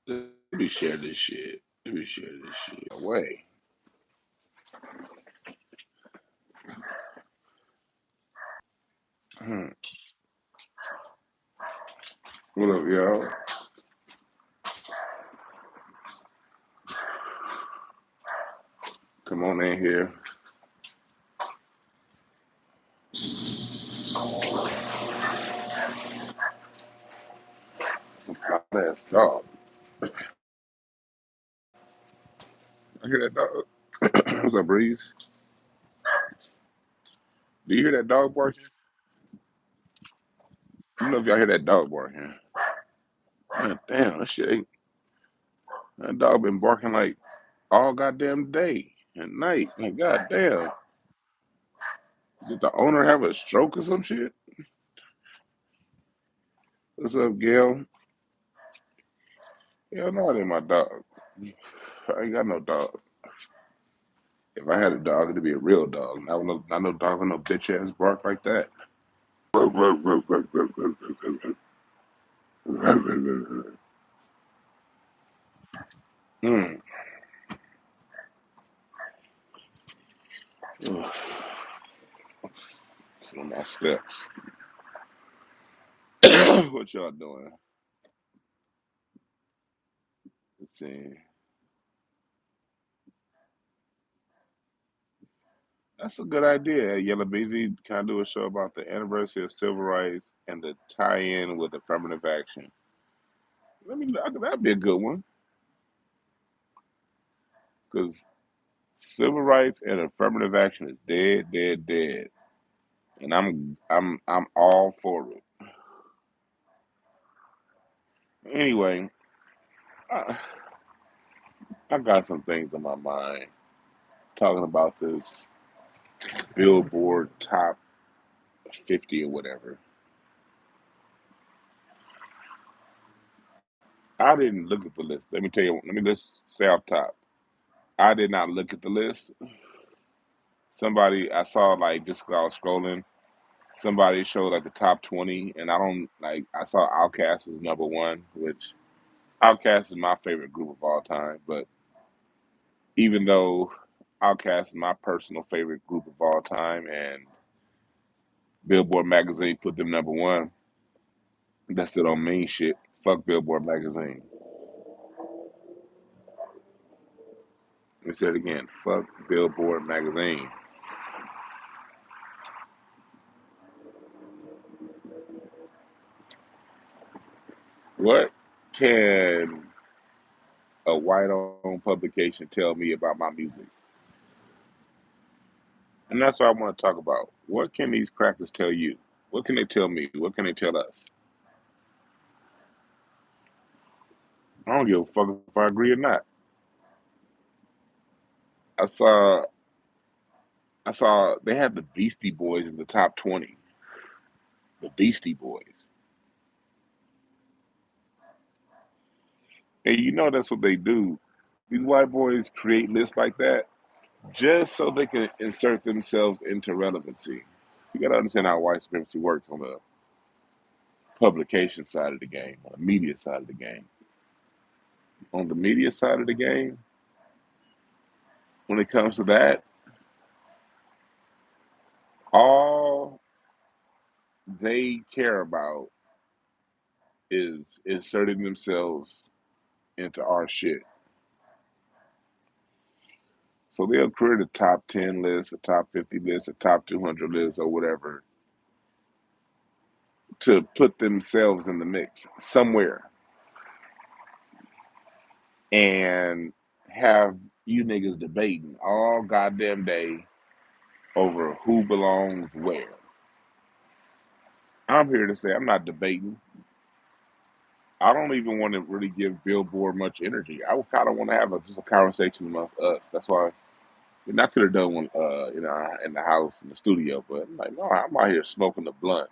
Let me share this shit. Let me share this shit. Away. What up, y'all? Come on in here. Some hot ass dog. I hear that dog. What's up, Breeze? Do you hear that dog barking? I don't know if y'all hear that dog barking. Man, damn, that shit ain't. That dog been barking like all goddamn day and night. And goddamn, did the owner have a stroke or some shit? What's up, Gail? Hell no, it ain't my dog. I ain't got no dog. If I had a dog, it'd be a real dog. Not no dog with no bitch ass bark like that. Mm. Ugh. Some of my steps. What y'all doing? Let's see. That's a good idea. Yellow Beezy kind of do a show about the anniversary of civil rights and the tie-in with affirmative action. That'd be a good one because civil rights and affirmative action is dead, dead, dead, and I'm all for it. Anyway, I, I got some things on my mind talking about this Billboard top 50 or whatever. I didn't look at the list. Let me tell you. Let me just say off top. I did not look at the list. Somebody I saw like just while I was scrolling. Somebody showed like the top 20, and I don't like. I saw Outkast as number one, which Outkast is my favorite group of all time. But even though Outkast is my personal favorite group of all time, and Billboard magazine put them number one, that still don't mean shit. Fuck Billboard magazine. Let me say it again. Fuck Billboard magazine. What can a white-owned publication tell me about my music? And that's what I want to talk about. What can these crackers tell you? What can they tell me? What can they tell us? I don't give a fuck if I agree or not. I saw I saw they had the Beastie Boys in the top 20. The Beastie Boys. And you know that's what they do. These white boys create lists like that just so they can insert themselves into relevancy. You gotta understand how white supremacy works on the publication side of the game, on the media side of the game. On the media side of the game, when it comes to that, all they care about is inserting themselves into our shit. So they'll create a top 10 list, a top 50 list, a top 200 list, or whatever to put themselves in the mix somewhere and have you niggas debating all goddamn day over who belongs where. I'm here to say I'm not debating. I don't even want to really give Billboard much energy. I would kind of want to have just a conversation amongst us. That's why and I could have done one, in the house, in the studio, but I'm like, no, I'm out here smoking the blunt.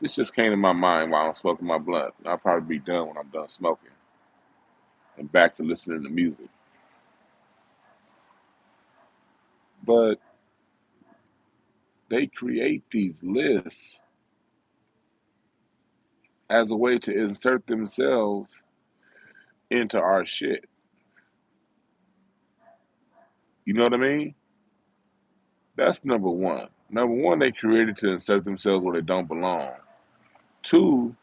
This just came to my mind while I'm smoking my blunt. I'll probably be done when I'm done smoking and back to listening to music. But they create these lists as a way to insert themselves into our shit. You know what I mean? That's number one. Number one, they created to insert themselves where they don't belong. Two,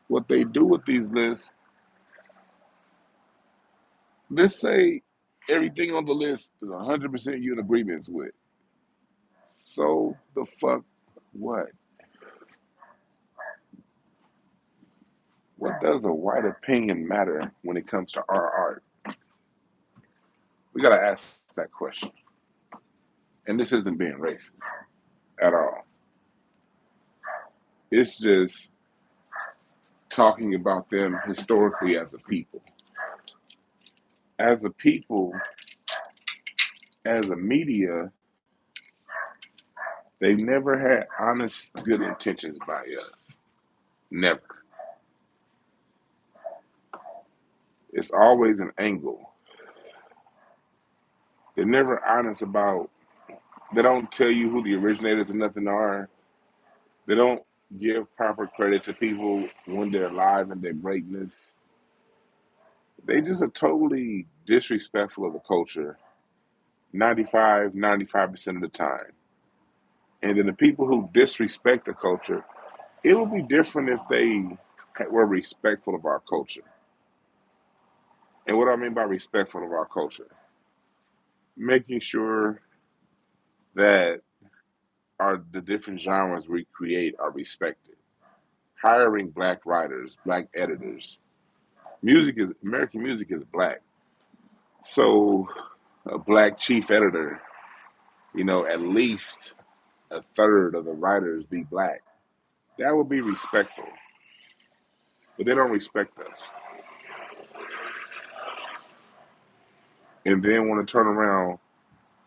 what they do with these lists, let's say everything on the list is 100% you in agreement with. So the fuck what? What does a white opinion matter when it comes to our art? We gotta ask that question. And this isn't being racist at all. It's just talking about them historically as a people. As a people, as a media, they've never had honest, good intentions by us. Never. It's always an angle. They're never honest about, they don't tell you who the originators of nothing are. They don't give proper credit to people when they're alive and their greatness. They just are totally disrespectful of the culture 95% of the time. And then the people who disrespect the culture, it would be different if they were respectful of our culture. And what I mean by respectful of our culture, making sure that the different genres we create are respected. Hiring black writers, black editors. American music is black. So a black chief editor, at least a third of the writers be black. That would be respectful. But they don't respect us. And then want to turn around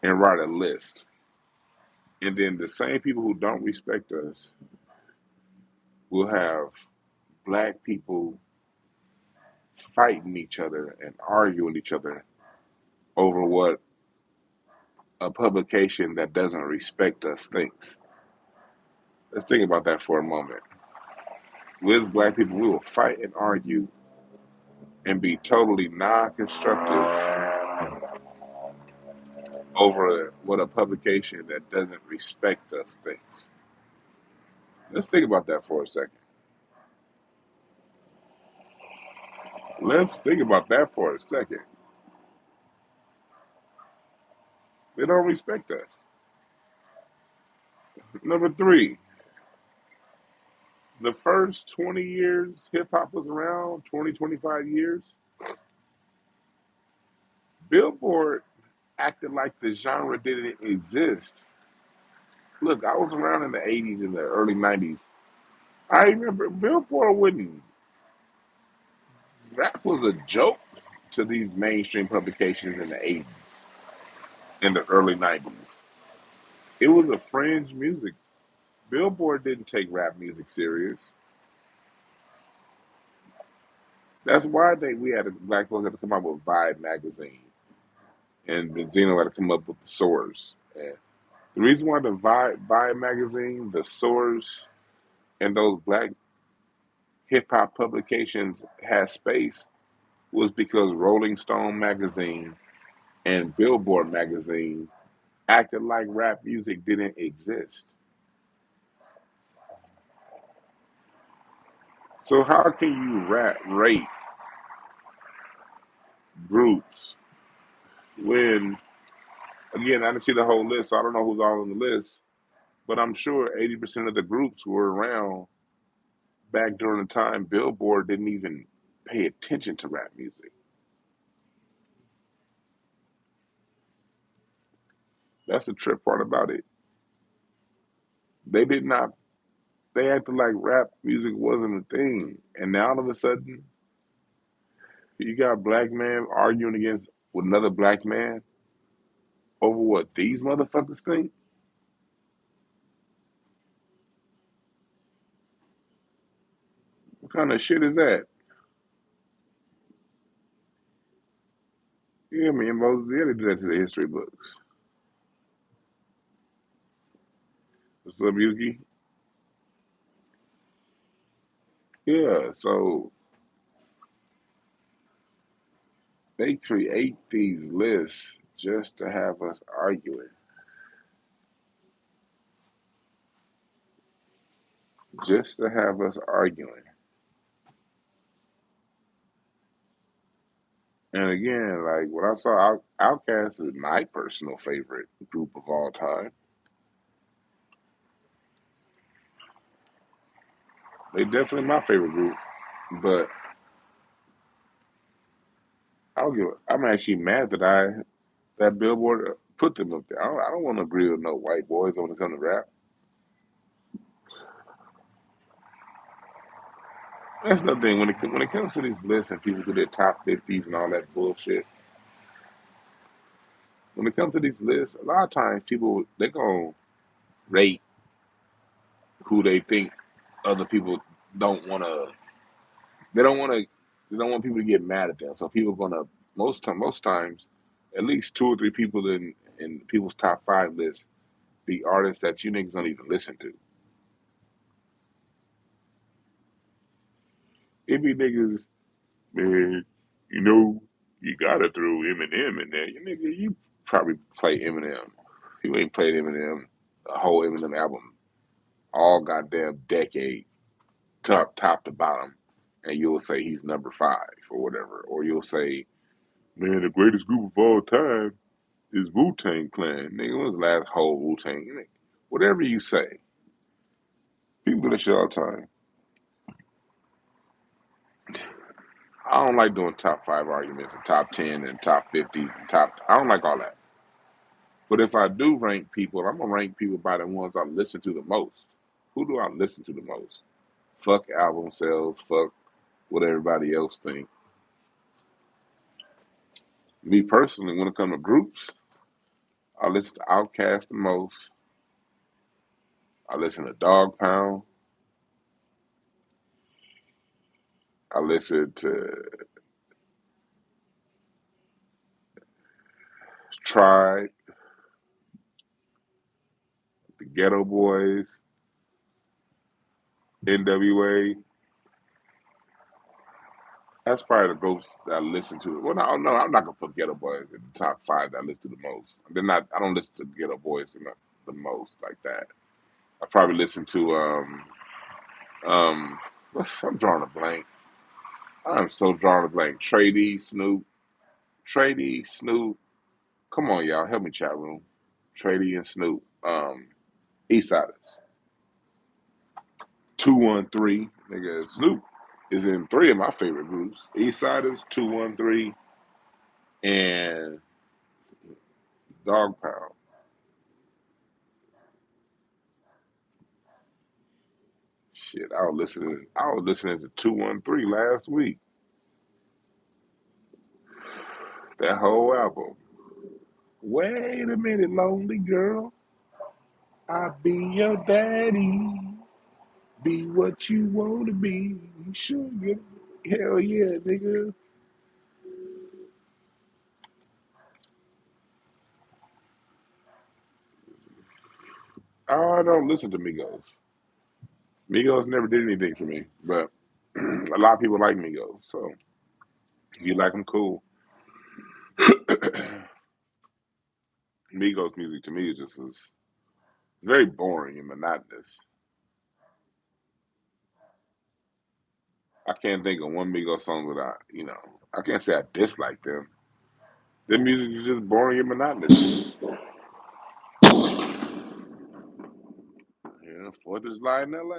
and write a list. And then the same people who don't respect us will have black people fighting each other and arguing each other over what a publication that doesn't respect us thinks. Let's think about that for a moment. With black people, we will fight and argue and be totally non-constructive over what a publication that doesn't respect us thinks. Let's think about that for a second. Let's think about that for a second. They don't respect us. Number three, the first 20 years hip hop was around, 20, 25 years, Billboard acted like the genre didn't exist. Look, I was around in the 80s and the early 90s. I remember Billboard wouldn't, rap was a joke to these mainstream publications in the 80s and the early 90s. It was a fringe music. Billboard didn't take rap music serious. That's why we had black folks had to come out with Vibe magazine, and Benzino had to come up with the Source. And the reason why the Vibe magazine, the Source, and those black hip hop publications had space was because Rolling Stone magazine and Billboard magazine acted like rap music didn't exist. So how can you rate groups when, again, I didn't see the whole list, so I don't know who's all on the list, but I'm sure 80% of the groups were around back during the time Billboard didn't even pay attention to rap music. That's the trip part about it. They did not, they acted like rap music wasn't a thing. And now all of a sudden, you got a black man arguing against with another black man over what these motherfuckers think. What kind of shit is that? Yeah, man, Moses, yeah, they do that to the history books. What's up, Yuki? Yeah, so They create these lists just to have us arguing, just to have us arguing. And again, like when I saw Outkast is my personal favorite group of all time. They definitely my favorite group, but I'm actually mad that Billboard put them up there. I don't want to agree with no white boys when it comes to rap. That's the thing when it comes to these lists and people do their top 50s and all that bullshit. When it comes to these lists, a lot of times people they gonna rate who they think other people don't want to. They don't want to. They don't want people to get mad at them. So people gonna most times, at least two or three people in people's top 5 lists be artists that you niggas don't even listen to. It be niggas, man. You know, you gotta throw Eminem in there. You nigga, you probably play Eminem. You ain't played Eminem, a whole Eminem album, all goddamn decade, top to bottom, and you'll say he's number 5 or whatever, or you'll say, man, the greatest group of all time is Wu-Tang Clan. Nigga, when was the last whole Wu-Tang? Whatever you say, people do that shit all the time. I don't like doing top 5 arguments and top 10 and top 50s and top. I don't like all that. But if I do rank people, I'm gonna rank people by the ones I listen to the most. Who do I listen to the most? Fuck album sales. Fuck what everybody else think. Me personally, when it comes to groups, I listen to Outkast the most. I listen to Dog Pound. I listen to Tribe, the Ghetto Boys, NWA. That's probably the groups that I listen to. Well, no, I'm not gonna put Ghetto Boys in the top 5 that I listen to the most. They're not. I don't listen to Ghetto Boys the most like that. I probably listen to um. I'm drawing a blank. I'm so drawing a blank. Trady, Snoop, Trady, Snoop. Come on, y'all, help me, chat room. Trady and Snoop. Eastsiders. 213. Nigga, Snoop is in 3 of my favorite groups. Eastsiders, 213, and Dog Pound. Shit, I was listening to 213 last week. That whole album. Wait a minute, lonely girl. I'll be your daddy. Be what you want to be. Sugar. Hell yeah, nigga. I don't listen to Migos. Migos never did anything for me, but a lot of people like Migos. So if you like them, cool. Migos music to me is just is very boring and monotonous. I can't think of one Migos song that I can't say I dislike them. Their music is just boring and monotonous. Yeah, 4th of July in LA.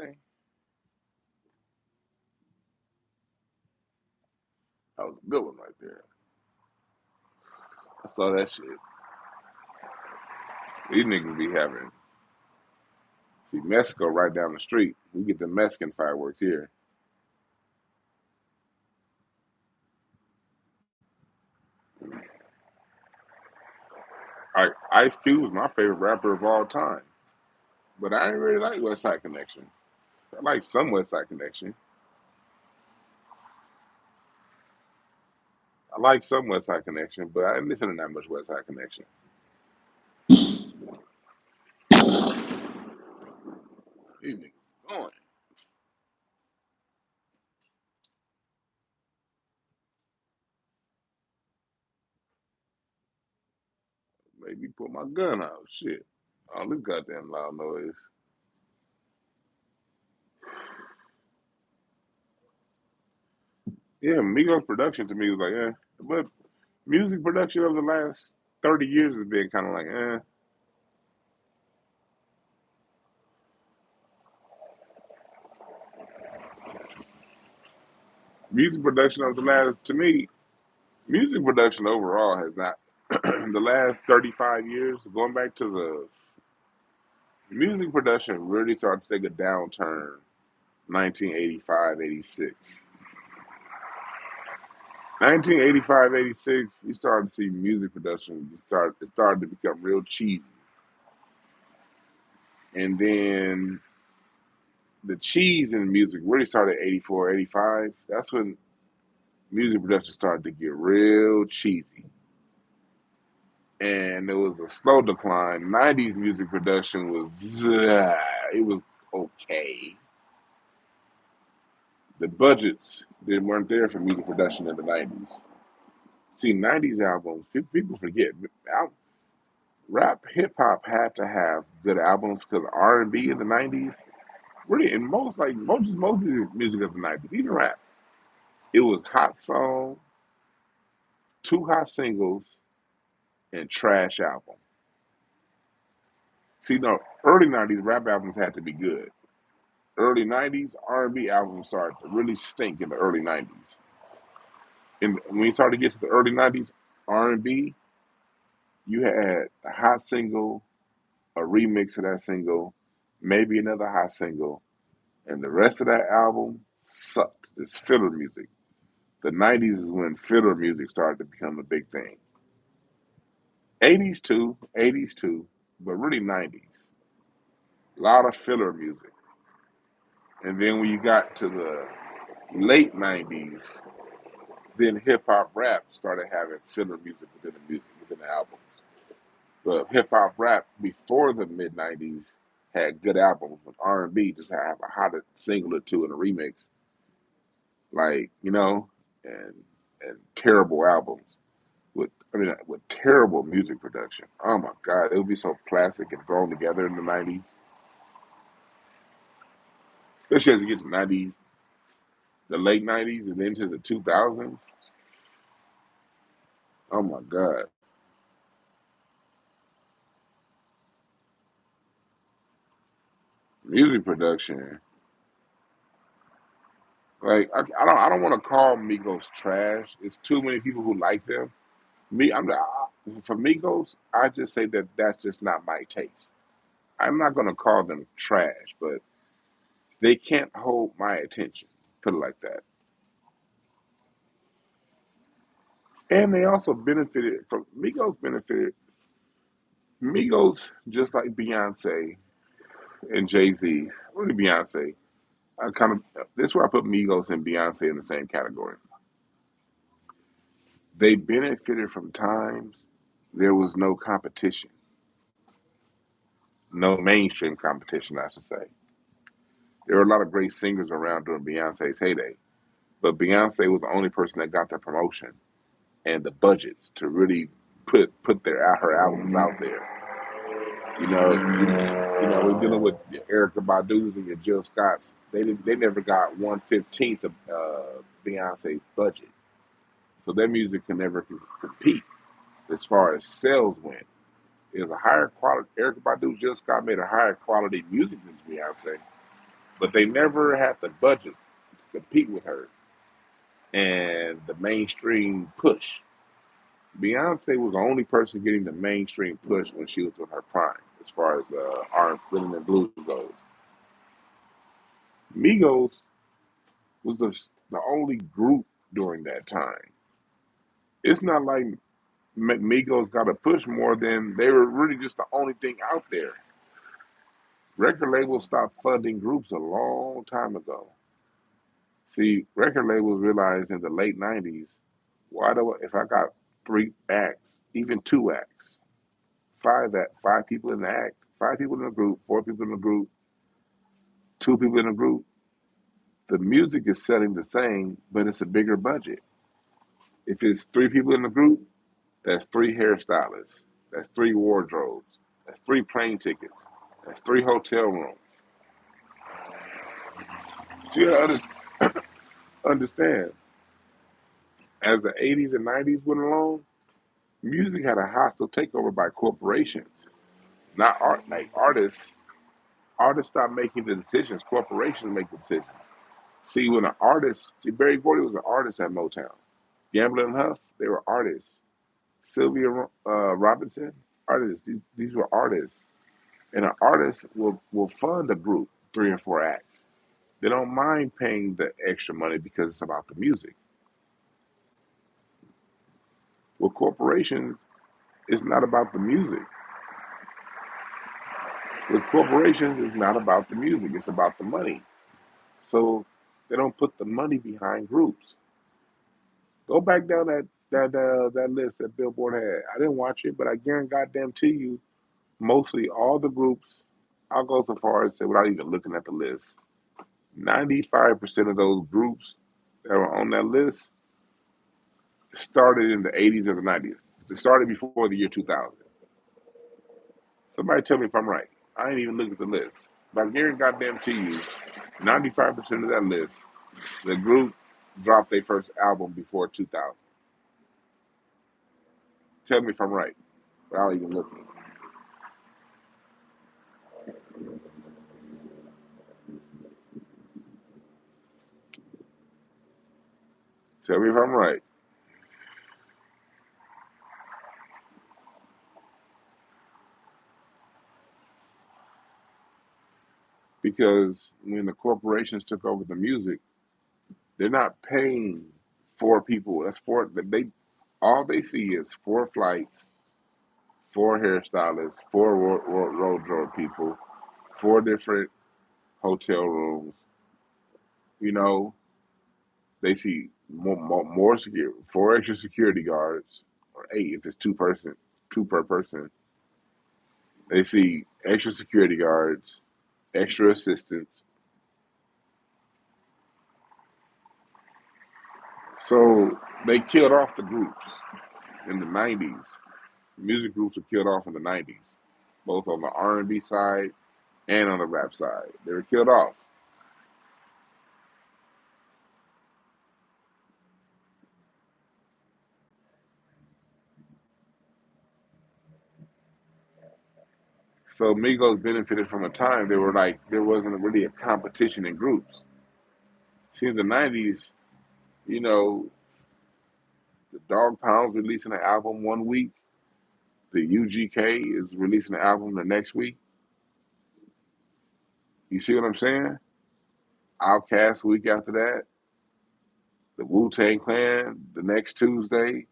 That was a good one right there. I saw that shit. These niggas be having, see, Mexico right down the street. We get the Mexican fireworks here. Ice Cube is my favorite rapper of all time. But I ain't really like West Side Connection. I like some West Side Connection. I like some West Side Connection, but I didn't listen to that much West Side Connection. These niggas going. Make me pull my gun out. Shit. All this goddamn loud noise. Yeah, Migos production to me was like, but music production over the last 30 years has been kind of like, Music production over the last, to me, music production overall has not, the last 35 years, going back to the music production really started to take a downturn 1985, 86. 1985, 86, you started to see music production it started to become real cheesy. And then the cheese in music really started 84, 85. That's when music production started to get real cheesy. And there was a slow decline. 90s music production was, it was okay. The budgets they weren't there for music production in the 90s. See, 90s albums, people forget, rap, hip hop had to have good albums because R&B in the 90s, really, in most music of the 90s, even rap, it was hot song, two hot singles, and trash album. See, no, early 90s rap albums had to be good. Early 90s R&B albums started to really stink in the early 90s. And when you started to get to the early 90s R&B, you had a hot single, a remix of that single, maybe another hot single, and the rest of that album sucked. It's filler music. The 90s is when filler music started to become a big thing. 80s too, but really 90s. A lot of filler music. And then when you got to the late 90s, then hip hop rap started having filler music within the albums. But hip hop rap before the mid 90s had good albums, but R&B just have a hot single or two in a remix, like and terrible albums with terrible music production. Oh my God, it would be so plastic and thrown together in the 90s, especially as you get to the late 90s and into the 2000s. Oh my God, music production. Like I don't want to call Migos trash. It's too many people who like them. For Migos, I just say that that's just not my taste. I'm not gonna call them trash, but they can't hold my attention. Put it like that. And they also benefited from Migos just like Beyonce and Jay Z. Really Beyonce. I kind of this is where I put Migos and Beyonce in the same category. They benefited from times there was no competition, no mainstream competition, I should say. There were a lot of great singers around during Beyonce's heyday, but Beyonce was the only person that got the promotion and the budgets to really put her albums out there. We're dealing with your Erica Badu's and your Jill Scotts. They never got 1/15th of Beyonce's budget, so their music can never compete as far as sales went. It was a higher quality. Erica Badu, Jill Scott made a higher quality music than Beyonce, but they never had the budgets to compete with her and the mainstream push. Beyonce was the only person getting the mainstream push when she was in her prime, as far as R rhythm and blues goes. Migos was the only group during that time. It's not like Migos got a push more than they were really just the only thing out there. Record labels stopped funding groups a long time ago. See, record labels realized in the late 90s, if I got three acts, even two acts, five people in the act, five people in the group, four people in the group, two people in the group, the music is selling the same, but it's a bigger budget. If it's three people in the group, that's three hairstylists. That's 3 wardrobes. That's 3 plane tickets. That's 3 hotel rooms. So you gotta understand, as the 80s and 90s went along, music had a hostile takeover by corporations, not art. Like artists stopped making the decisions. Corporations make the decisions. See, when an artist, see, Barry Gordy was an artist at Motown. Gamble and Huff, they were artists. Sylvia Robinson, artists. These were artists. And an artist will fund a group 3 and 4 acts. They don't mind paying the extra money because it's about the music. With corporations, it's not about the music. With corporations, it's not about the music. It's about the money. So they don't put the money behind groups. Go back down that list that Billboard had. I didn't watch it, but I guarantee goddamn to you, mostly all the groups. I'll go so far as to say, without even looking at the list, 95% of those groups that were on that list started in the 80s or the 90s. They started before the year 2000. Somebody tell me if I'm right. I ain't even looked at the list. But I guarantee goddamn to you, 95% of that list, the group dropped their first album before 2000. Tell me if I'm right, without even looking. Tell me if I'm right. Because when the corporations took over the music, they're not paying 4 people. That's four. They all they see is 4 flights, 4 hairstylists, 4 wardrobe people, 4 different hotel rooms. You know, they see more security, 4 extra security guards, or 8 if it's 2 person, 2 per person. They see extra security guards, extra assistants. So they killed off the groups in the 90s. Music groups were killed off in the 90s, both on the R&B side and on the rap side. They were killed off. So Migos benefited from a time they were like there wasn't really a competition in groups. See, in the 90s, you know, the Dog Pound's releasing an album one week, the UGK is releasing an album the next week. You see what I'm saying? Outkast week after that, the Wu-Tang Clan the next Tuesday,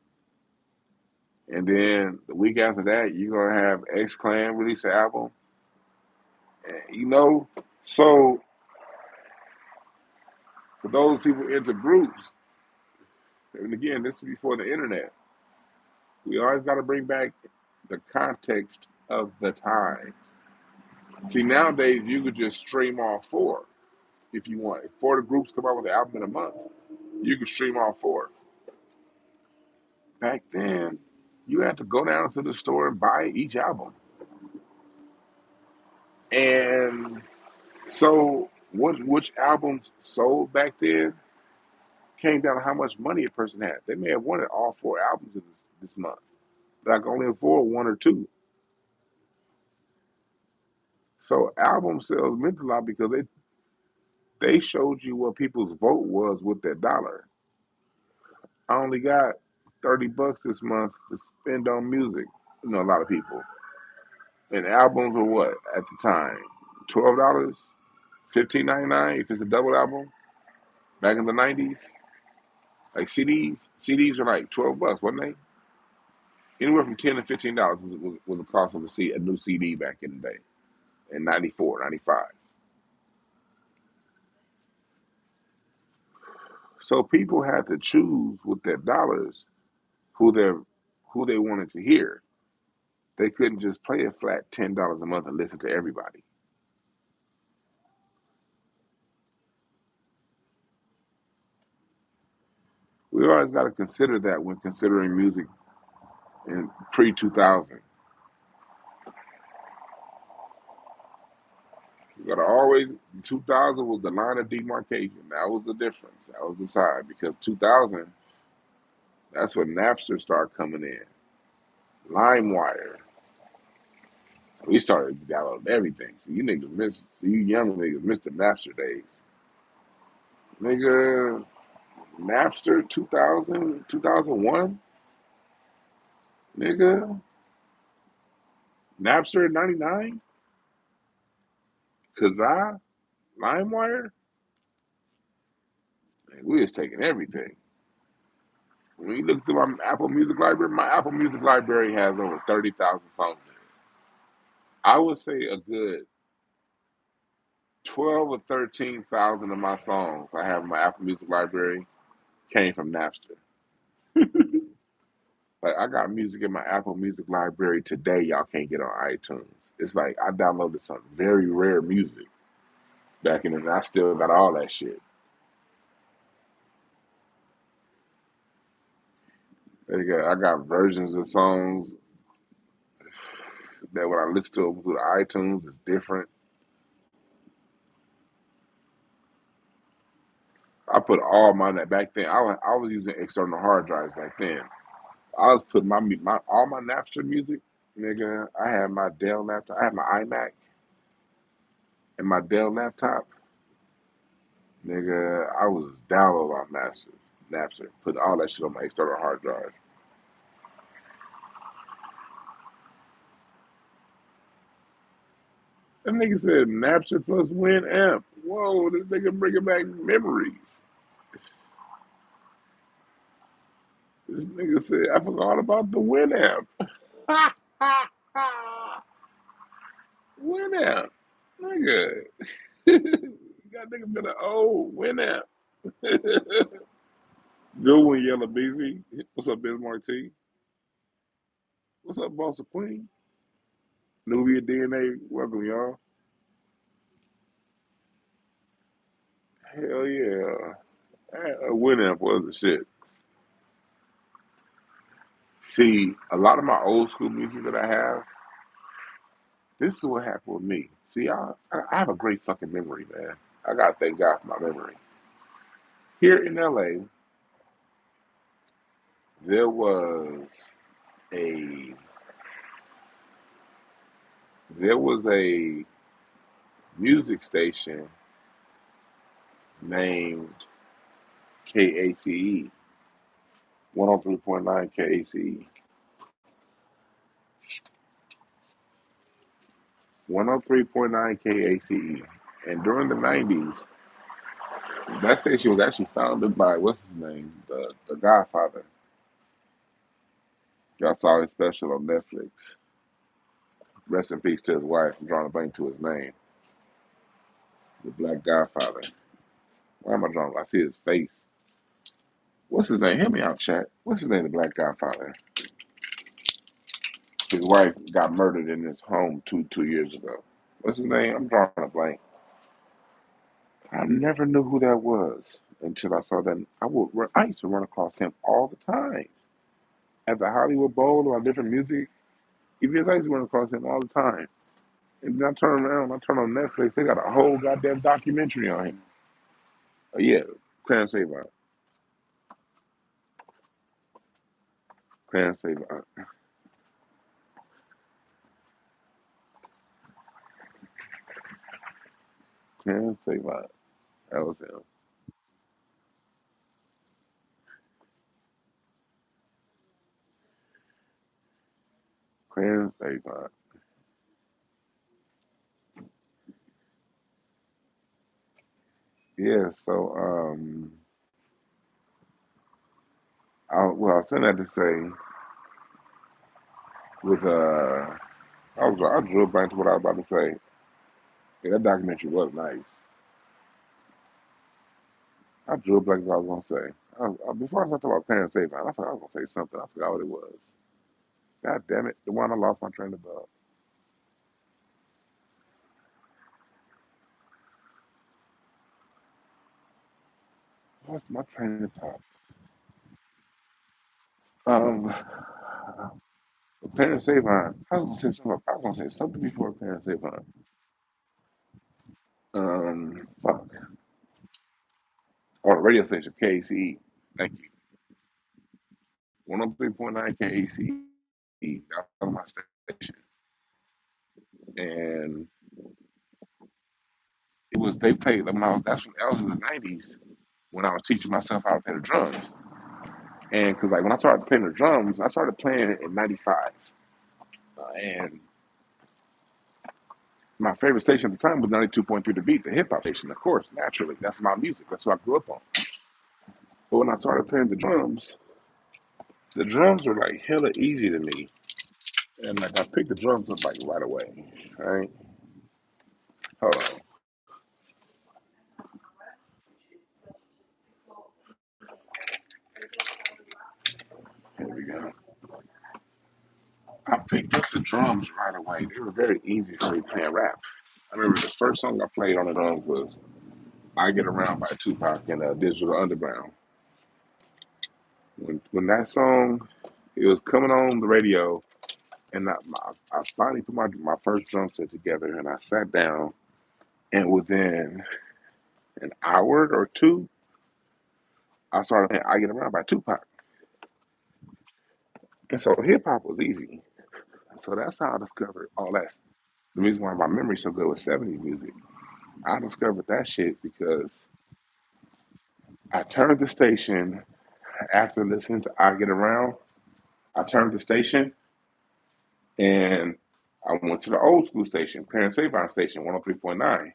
and then the week after that, you're gonna have X Clan release an album. You know, so for those people into groups, and again, this is before the internet, we always got to bring back the context of the time. See, nowadays you could just stream all 4 if you want. If 4 of the groups come out with an album in a month, you can stream all 4. Back then, you had to go down to the store and buy each album. And so, which albums sold back then came down to how much money a person had. They may have wanted all 4 albums this month, like only afford 1 or 2. So album sales meant a lot because they showed you what people's vote was with that dollar. I only got $30 this month to spend on music. You know, a lot of people. And albums were what at the time? $12, 15.99 if it's a double album. Back in the 90s, like CDs are like $12, wasn't they? Anywhere from $10 to $15 was the cost of a new CD back in the day, in 94, 95. So people had to choose with their dollars who they who they wanted to hear. They couldn't just play a flat $10 a month and listen to everybody. We always got to consider that when considering music in pre 2000. always 2000 was the line of demarcation. That was the difference. That was the side because 2000, that's when Napster started coming in. LimeWire. We started downloading everything. So you niggas miss, so you young niggas missed the Napster days. Nigga, Napster 2000, 2001. Nigga, Napster 99. Kazaa, LimeWire. Man, we was taking everything. When you look through my Apple Music library has over 30,000 songs in it. I would say a good 12 or 13,000 of my songs I have in my Apple Music library came from Napster. Like I got music in my Apple Music library today y'all can't get on iTunes. It's like I downloaded some very rare music back in the day. I still got all that shit. I got versions of songs that when I listen to them through the iTunes, it's different. I put all my back then. I was using external hard drives back then. I was putting my all my Napster music, nigga. I had my Dell laptop. I had my iMac and my Dell laptop, nigga. I was downloading on Napster, putting all that shit on my external hard drive. That nigga said Napster plus Winamp. Whoa, this nigga bringing back memories. This nigga said I forgot about the Winamp. Winamp, nigga. Got nigga been an old Winamp. Good one, Yellow BZ. What's up, Bismarck T? What's up, Boss of Queen? Nubia DNA, welcome, y'all. Hell yeah. Winamp was the shit. See, a lot of my old school music that I have, this is what happened with me. See, I have a great fucking memory, man. I gotta thank God for my memory. Here in LA, there was a there was a music station named KACE, 103.9 KACE, 103.9 KACE. And during the 90s, that station was actually founded by, what's his name? The Godfather. Y'all saw his special on Netflix. Rest in peace to his wife. I'm drawing a blank to his name. The Black Godfather. Why am I drawing? I see his face. What's his name? Help me out, chat. What's his name? The Black Godfather. His wife got murdered in his home two years ago. What's his name? I'm drawing a blank. I never knew who that was until I saw that. I used to run across him all the time at the Hollywood Bowl or on different music events. I used to run across him all the time. And then I turn around, I turn on Netflix. They got a whole goddamn documentary on him. Yeah, Clarence Avant. Clarence Avant. Clarence Avant. That was him. Clarence Avant. Yeah, so I said that to say with I drew back to what I was about to say. Yeah, that documentary was nice. I drew back to what I was gonna say. Before I talked about Clarence Avant, I thought I was gonna say something. I forgot what it was. God damn it, the one I lost my train of thought. Lost my train of thought. Um, Clarence Avant. I was gonna say something. I was gonna say something before Clarence Avant. Fuck. Oh, the radio station, KACE. Thank you. 103.9 KACE. That was my station. And they played when that was in the 90s when I was teaching myself how to play the drums. And because like when I started playing the drums, I started playing it in '95, and my favorite station at the time was 92.3 The Beat, the hip hop station. Of course, naturally, that's my music. That's what I grew up on. But when I started playing the drums were like hella easy to me, and like I picked the drums up like right away. Right? Hold on. Here we go. I picked up the drums right away. They were very easy for me playing rap. I remember the first song I played on the drums was "I Get Around" by Tupac and Digital Underground. When that song it was coming on the radio, and I finally put my first drum set together, and I sat down, and within an hour or two, I started playing "I Get Around" by Tupac, and so hip hop was easy. So that's how I discovered all that. The reason why my memory's so good with '70s music, I discovered that shit because I turned the station after listening to "I Get Around." I turned the station and I went to the old school station, Clarence Savon station, 103.9. I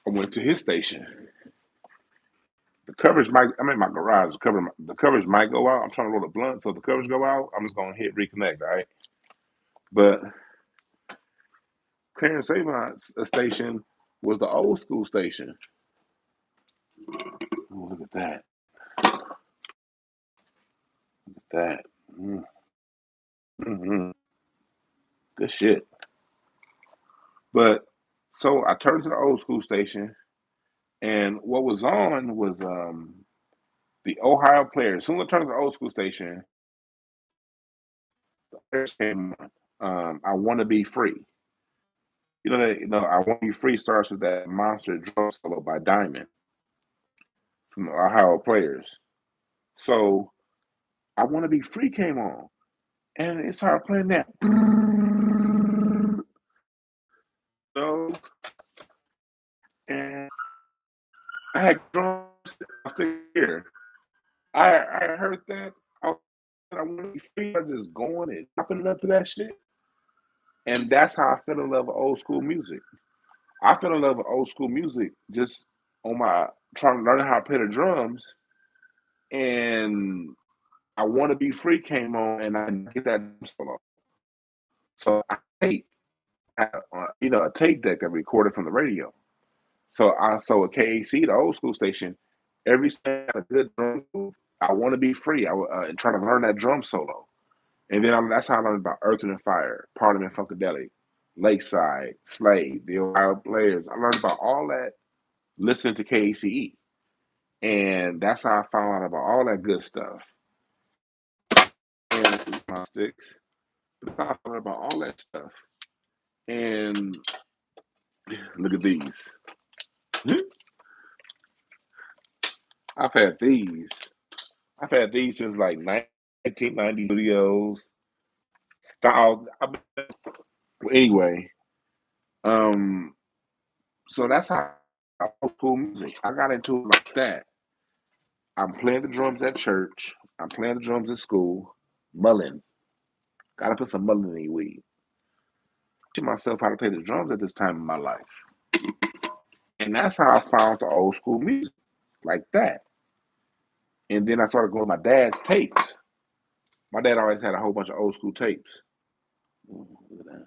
went to his station. The coverage might, I'm in my garage, the coverage might go out. I'm trying to roll a blunt, so if the coverage go out, I'm just going to hit reconnect, all right? But Clarence Savon's station was the old school station. Ooh, look at that. Look at that. Mm-hmm. Good shit. But so I turned to the old school station, and what was on was the Ohio Players. As soon as I turned to the old school station, the Players came on. I Want to Be Free. I Want to Be Free starts with that monster drum solo by Diamond from the Ohio Players. So I Want to Be Free came on, and it started playing that. So, and I had drums still here. I heard that. I want to be free. I just going and popping up to that shit. And that's how I fell in love with old school music. I fell in love with old school music just on my trying to learn how to play the drums. And I Want to Be Free came on, and I get that solo. So I take, a tape deck I recorded from the radio. So at KAC, the old school station, every time I had a good drum move, I Want to Be Free. I would try to learn that drum solo. And then that's how I learned about Earth and Fire, Parliament Funkadelic, Lakeside, Slade, the Ohio Players. I learned about all that listening to KACE. And that's how I found out about all that good stuff. And my sticks. But that's how I found out about all that stuff. And look at these. I've had these. I've had these since like 1990 studios. Anyway, um, so that's how I cool music. I got into it like that. I'm playing the drums at church. I'm playing the drums at school. Mullen. Gotta put some mullen in your weed. Teaching myself how to play the drums at this time in my life. And that's how I found the old school music. Like that. And then I started going to my dad's tapes. My dad always had a whole bunch of old school tapes. Ooh, look at that.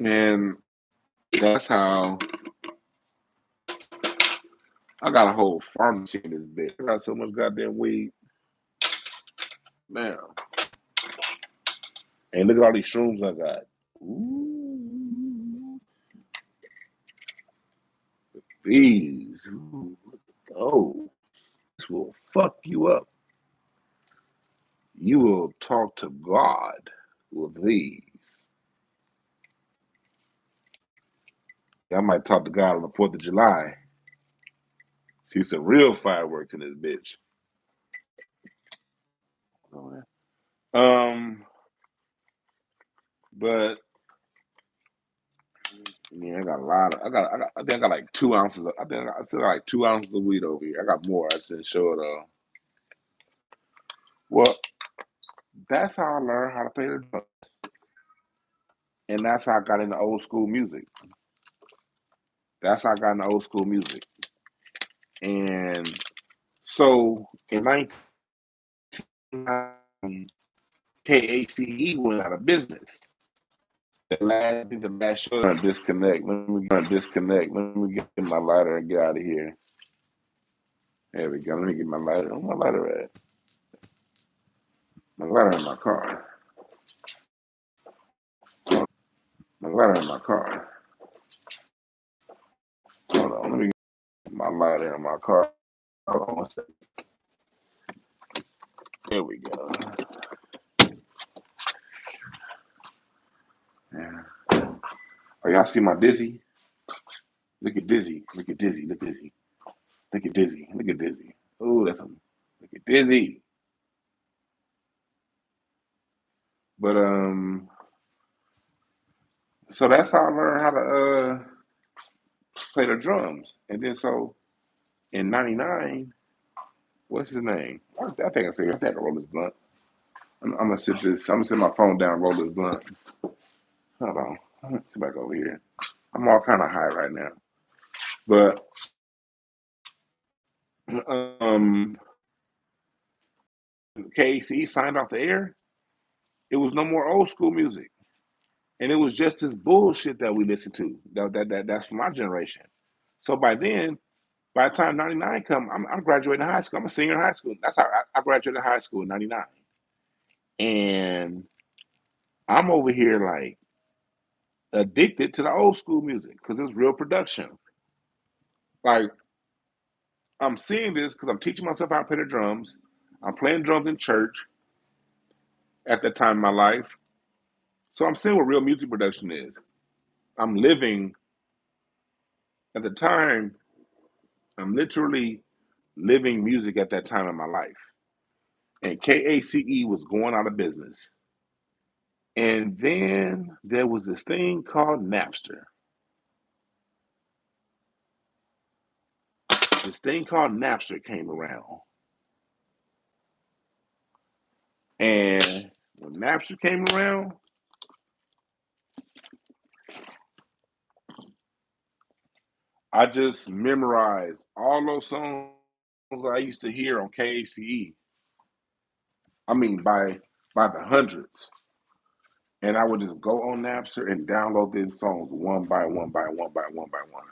And that's how I got a whole pharmacy in this bitch. I got so much goddamn weed. Man. And look at all these shrooms I got. Ooh. These. Ooh, look at those. This will fuck you up. You will talk to God with these. I might talk to God on the 4th of July. See some real fireworks in this bitch. But yeah, I got a lot of. I think I got like 2 ounces. I think I still got like 2 ounces of weed over here. I got more. I just didn't show it all. Well, that's how I learned how to play the drums, and that's how I got into old school music. That's how I got into old school music. And so in 1990, KACE went out of business. The last show on disconnect. Let me get my lighter and get out of here. There we go. Let me get my lighter. Where's my lighter at? My lighter in my car. My lighter in my car. Hold on. Let me get my lighter in my car. Hold on one second. There we go. Yeah. Oh, y'all see my Dizzy? Look at Dizzy. Look at Dizzy. Look at Dizzy. Look at Dizzy. Look at Dizzy. Oh, that's a look at Dizzy. But so that's how I learned how to play the drums. And then so in '99, what's his name? I think I think I roll this blunt. I'm gonna sit this. I'm gonna sit my phone down, and roll this blunt. Hold on. I'm gonna come back over here. I'm all kind of high right now, but um, KC signed off the air. It was no more old school music, and it was just this bullshit that we listened to. That's from my generation. So by then, by the time '99 come, I'm graduating high school. I'm a senior in high school. That's how I graduated high school in '99, and I'm over here like addicted to the old school music because it's real production. Like I'm seeing this because I'm teaching myself how to play the drums. I'm playing drums in church at that time in my life. So I'm seeing what real music production is. I'm living at the time, I'm literally living music at that time in my life. And KACE was going out of business. And then there was this thing called Napster. This thing called Napster came around. And when Napster came around, I just memorized all those songs I used to hear on KACE. I mean, by the hundreds. And I would just go on Napster and download these songs one by one by one by one by one.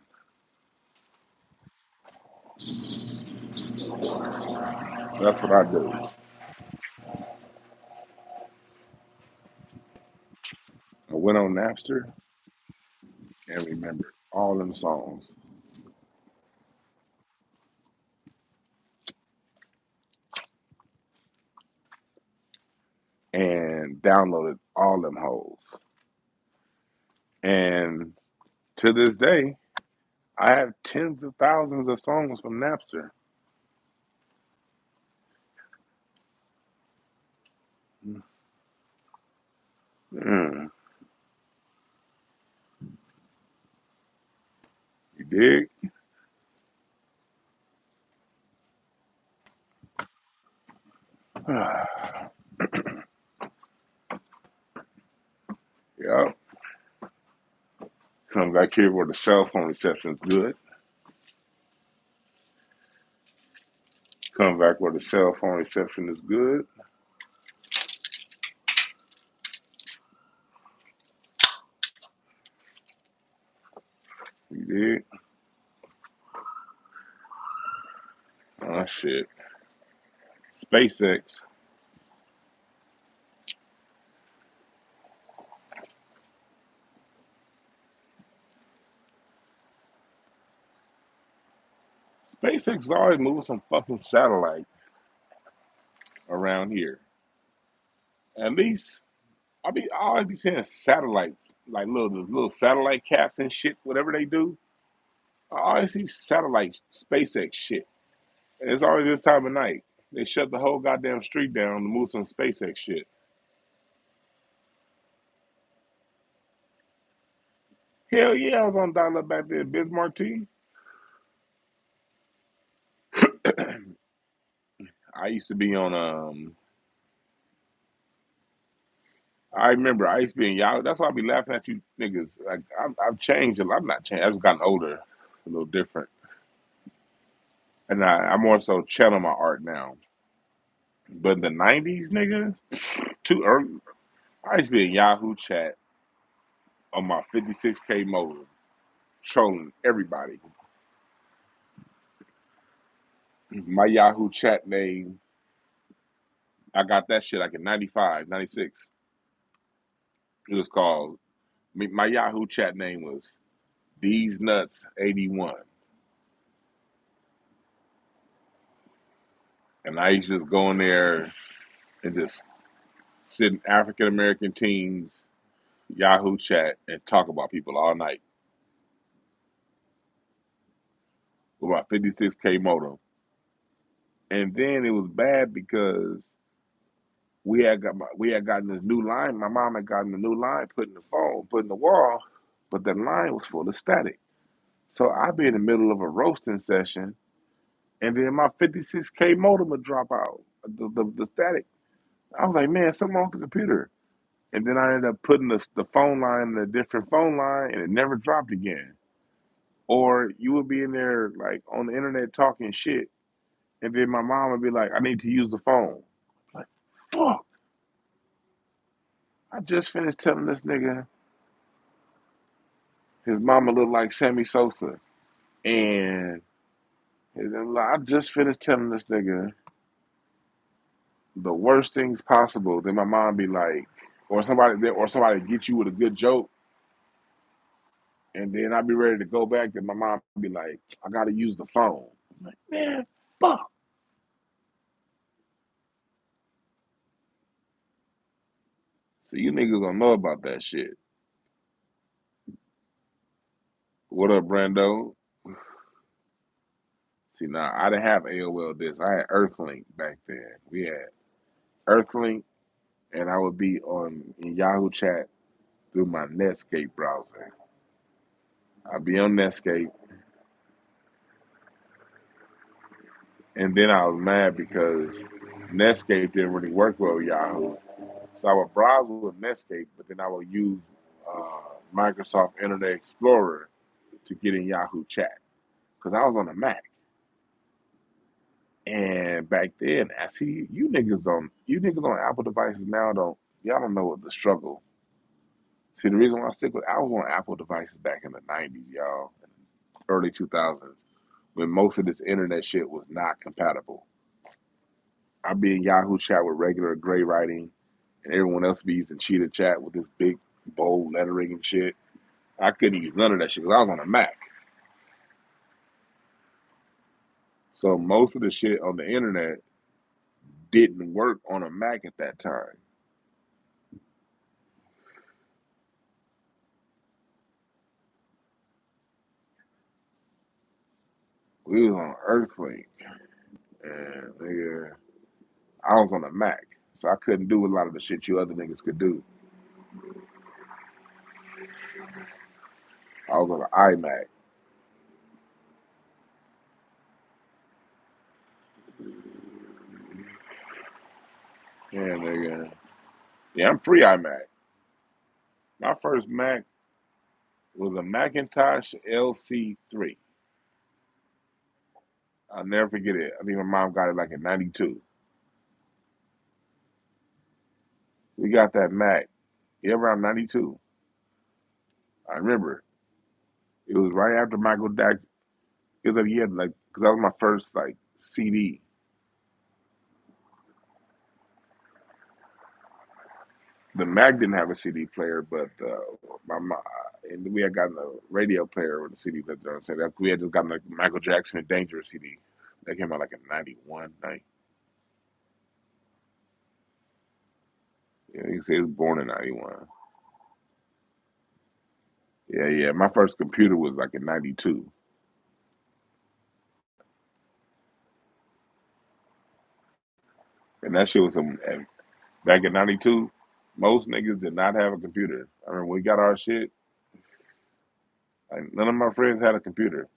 That's what I do. I went on Napster and remembered all them songs and downloaded all them hoes. And to this day, I have tens of thousands of songs from Napster. Mm, you dig? Yep. Come back here where the cell phone reception is good. Come back where the cell phone reception is good. You dig? Oh shit. SpaceX. SpaceX is always moving some fucking satellite around here. At least I always be seeing satellites, like those little satellite caps and shit, whatever they do. I always see satellite SpaceX shit. And it's always this time of night. They shut the whole goddamn street down to move some SpaceX shit. Hell yeah, I was on dial up back there at Bismarck T. I used to be on I remember I used to be in Yahoo. That's why I be laughing at you niggas. Like I've changed a lot. I'm not changed. I've just gotten older, a little different. And I more so channel my art now. But in the '90s, nigga, too early. I used to be in Yahoo chat on my 56K modem, trolling everybody. My Yahoo chat name, I got that shit like in '95, '96. It was called, my Yahoo chat name was These Nuts 81. And I used to just go in there and just sit in African American teens Yahoo chat and talk about people all night with my 56K modem. And then it was bad because we had gotten this new line. My mom had gotten a new line put in the phone, put in the wall, but that line was full of static. So I'd be in the middle of a roasting session, and then my 56K modem would drop out, the static. I was like, man, something wrong with the computer. And then I ended up putting the phone line in a different phone line, and it never dropped again. Or you would be in there like on the internet talking shit, and then my mom would be like, I need to use the phone. Like, fuck. I just finished telling this nigga his mama looked like Sammy Sosa. And I just finished telling this nigga the worst things possible. Then my mom be like, or somebody get you with a good joke, and then I'd be ready to go back. Then my mom be like, I gotta use the phone. I'm like, man, fuck. So you niggas don't know about that shit. What up, Brando? See, now I didn't have AOL this. I had Earthlink back then. We had Earthlink, and I would be on in Yahoo chat through my Netscape browser. I'd be on Netscape, and then I was mad because Netscape didn't really work well with Yahoo. So I would browse with Netscape, but then I would use Microsoft Internet Explorer to get in Yahoo chat because I was on a Mac. And back then, I see you niggas on Apple devices now y'all don't know what the struggle. See, the reason why I was on Apple devices back in the '90s, y'all, early 2000s, when most of this internet shit was not compatible. I'd be in Yahoo chat with regular gray writing, and everyone else be using cheetah chat with this big bold lettering and shit. I couldn't use none of that shit because I was on a Mac. So most of the shit on the internet didn't work on a Mac at that time. We was on Earthlink, and nigga, I was on a Mac, so I couldn't do a lot of the shit you other niggas could do. I was on an iMac. Yeah, nigga. Yeah, I'm pre iMac. My first Mac was a Macintosh LC3. I'll never forget it. I think my mom got it like in '92. We got that Mac, yeah, around '92. I remember it was right after Michael Jackson. It was like, yeah, like, because that was my first like CD. The Mac didn't have a CD player, but my mom, and we had gotten a radio player with a CD player. So that we had just gotten like Michael Jackson and Dangerous CD. That came out like in '91. Yeah, he said he was born in 91. Yeah. My first computer was like in 92. And that shit was and back in 92, most niggas did not have a computer. I remember when we got our shit, like none of my friends had a computer.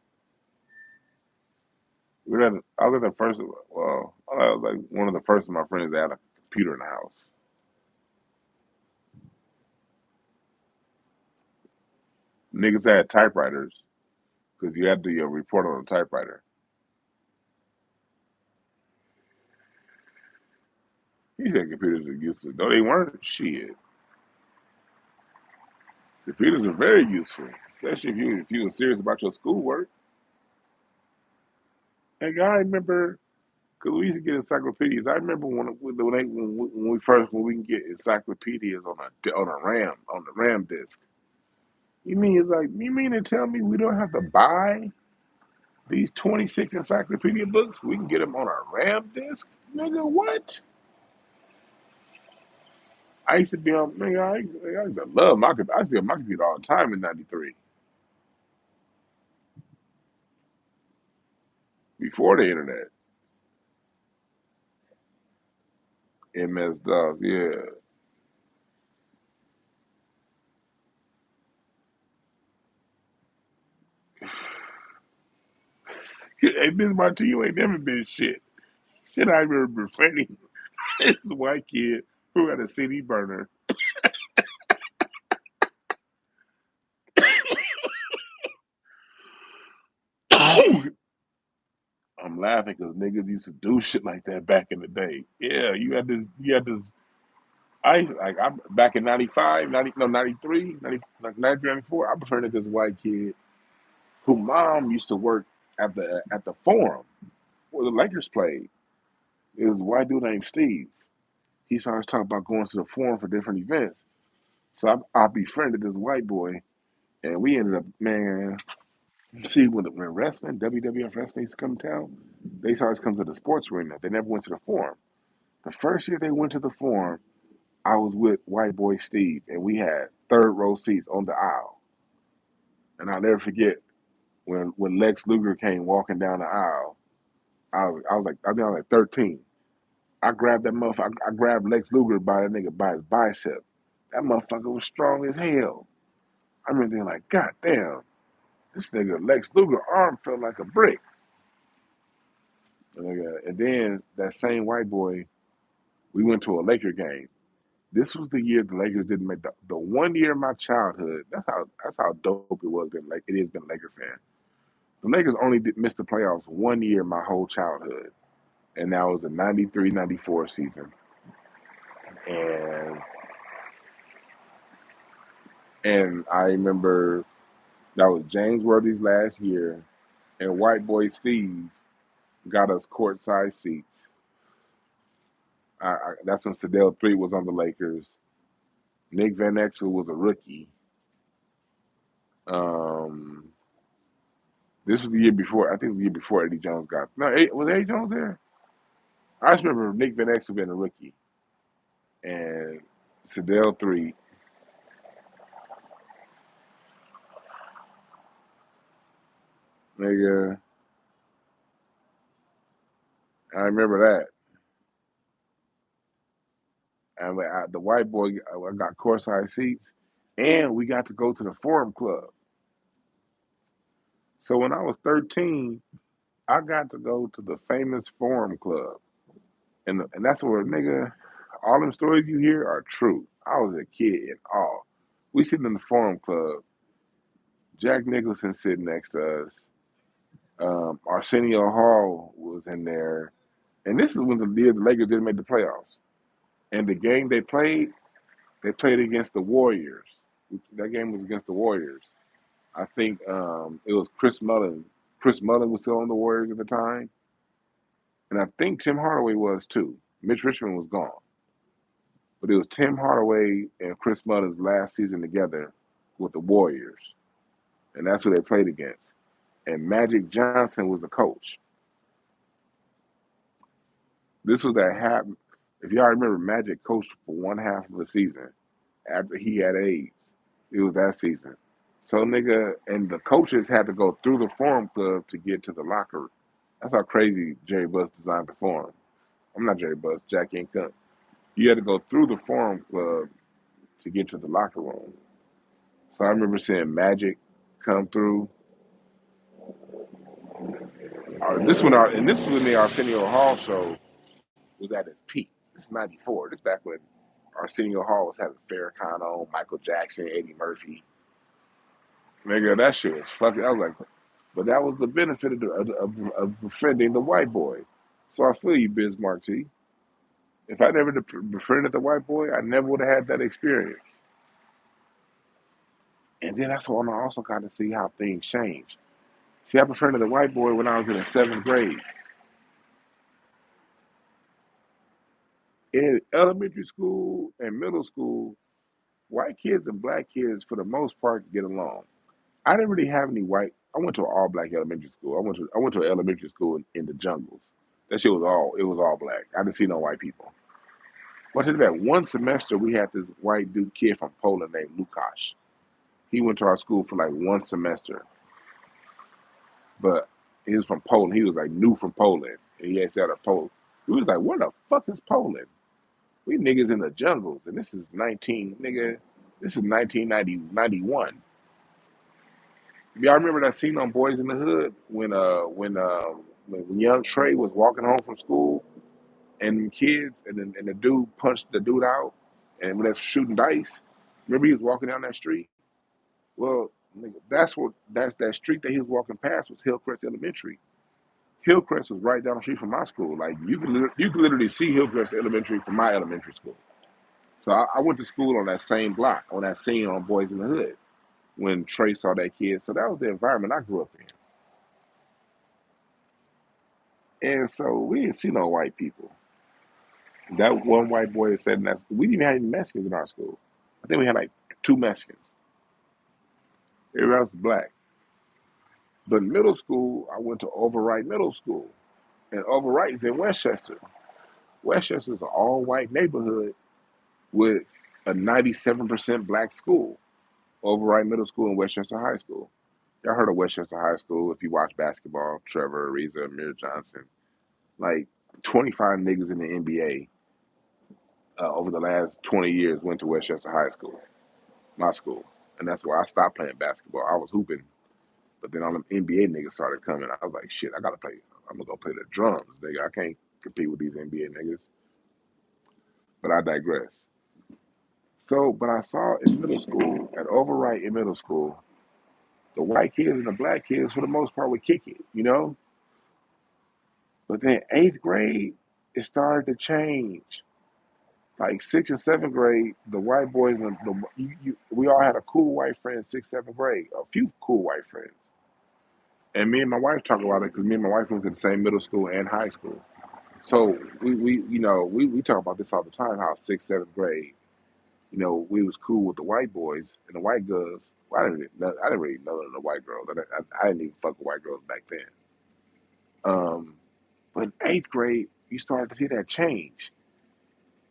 I was the first, well, I was like one of the first of my friends that had a computer in the house. Niggas had typewriters because you had to report on a typewriter. He said computers are useless. No, they weren't. Shit. Computers are very useful, especially if you were serious about your schoolwork. And I remember because we used to get encyclopedias. I remember when we can get encyclopedias on the RAM disk. You mean to tell me we don't have to buy these 26 encyclopedia books? We can get them on a RAM disk, nigga. What? I used to be on. Nigga, I used to love my computer. I used to be on my computer all the time in '93 before the internet. MS DOS, yeah. Hey, Miss Martin, you ain't never been shit. Said I remember befriending this white kid who had a CD burner. I'm laughing because niggas used to do shit like that back in the day. Yeah, you had this. I'm back in 95, 90, no, 93, 90, like 93, 94. I befriended this white kid who mom used to work at the forum where the Lakers played. It was a white dude named Steve. He started talking about going to the forum for different events. So I befriended this white boy, and we ended up, man. See, when wrestling, WWF wrestling used to come to town, they always come to the sports arena. They never went to the forum. The first year they went to the forum, I was with white boy Steve, and we had third row seats on the aisle. And I'll never forget when Lex Luger came walking down the aisle. I think I was like 13. I grabbed that motherfucker. I grabbed Lex Luger by that nigga by his bicep. That motherfucker was strong as hell. I remember thinking like, God damn, this nigga Lex Luger arm felt like a brick. And then that same white boy, we went to a Laker game. This was the year the Lakers didn't make the 1 year of my childhood. That's how dope it was. Been like it has been a Laker fan. The Lakers only miss the playoffs 1 year my whole childhood, and that was the '93, '94 season. And I remember that was James Worthy's last year, and White Boy Steve got us courtside seats. That's when Sedell 3 was on the Lakers. Nick Van Exel was a rookie. Um, this was the year before. I think it was the year before Eddie Jones got. No, was Eddie Jones there? I just remember Nick Van Exel being a rookie, and Sedell 3. Nigga, I remember that. And the white boy, I got courtside seats, and we got to go to the Forum Club. So when I was 13, I got to go to the famous Forum Club, and that's where nigga, all them stories you hear are true. I was a kid in awe. We sitting in the Forum Club. Jack Nicholson sitting next to us. Arsenio Hall was in there, and this is when the year the Lakers didn't make the playoffs. And the game they played against the Warriors. That game was against the Warriors. I think it was Chris Mullin. Chris Mullin was still on the Warriors at the time, and I think Tim Hardaway was too. Mitch Richmond was gone, but it was Tim Hardaway and Chris Mullin's last season together with the Warriors, and that's who they played against. And Magic Johnson was the coach. This was that happened. If y'all remember, Magic coached for one half of the season after he had AIDS. It was that season. So nigga, and the coaches had to go through the Forum Club to get to the locker. That's how crazy Jerry Buss designed the Forum. I'm not Jerry Buss, Jack ain't come. You had to go through the Forum Club to get to the locker room. So I remember seeing Magic come through. This is when the Arsenio Hall show was at its peak. This is '94. This is back when Arsenio Hall was having Farrakhan on, Michael Jackson, Eddie Murphy. Nigga, that shit was fucking. I was like, but that was the benefit of befriending the white boy. So I feel you, Biz Markie. If I never befriended the white boy, I never would have had that experience. And then that's when I also got to see how things change. See, I befriended the white boy when I was in the seventh grade. In elementary school and middle school, white kids and black kids, for the most part, get along. I didn't really have any white. I went to an all black elementary school. I went to an elementary school in the jungles. That shit was all black. I didn't see no white people. But in that one semester, we had this white dude kid from Poland named Lukasz. He went to our school for like one semester, but he was from Poland. He was like new from Poland, and he had said a Poland. We was like, "Where the fuck is Poland? We niggas in the jungles, and this is 1991. Y'all remember that scene on Boys in the Hood when young Trey was walking home from school and kids and the dude punched the dude out and when they're shooting dice. Remember he was walking down that street? Well, nigga, that's that street that he was walking past was Hillcrest Elementary. Hillcrest was right down the street from my school. Like you could literally see Hillcrest Elementary from my elementary school. So I went to school on that same block, on that scene on Boys in the Hood when Trey saw that kid. So that was the environment I grew up in. And so we didn't see no white people. That one white boy said that we didn't even have any Mexicans in our school. I think we had like two Mexicans. Everybody else was black. But in middle school, I went to Overwright Middle School. And Overwright is in Westchester. Westchester is an all white neighborhood with a 97% black school. Overwright Middle School and Westchester High School. Y'all heard of Westchester High School if you watch basketball, Trevor, Ariza, Amir Johnson. Like 25 niggas in the NBA over the last 20 years went to Westchester High School, my school. And that's why I stopped playing basketball. I was hooping, but then all them NBA niggas started coming. I was like, shit, I gotta play. I'm gonna go play the drums, nigga. I can't compete with these NBA niggas. But I digress. So, but I saw in middle school, at Overwright in middle school, the white kids and the black kids, for the most part, would kick it, you know? But then eighth grade, it started to change. Like sixth and seventh grade, the white boys, and we all had a cool white friend in sixth, seventh grade, a few cool white friends. And me and my wife talk about it because me and my wife went to the same middle school and high school. So we talk about this all the time, how sixth, seventh grade, we was cool with the white boys and the white girls. Well, I didn't really know the white girls. I didn't even fuck with white girls back then. But in eighth grade, you started to see that change.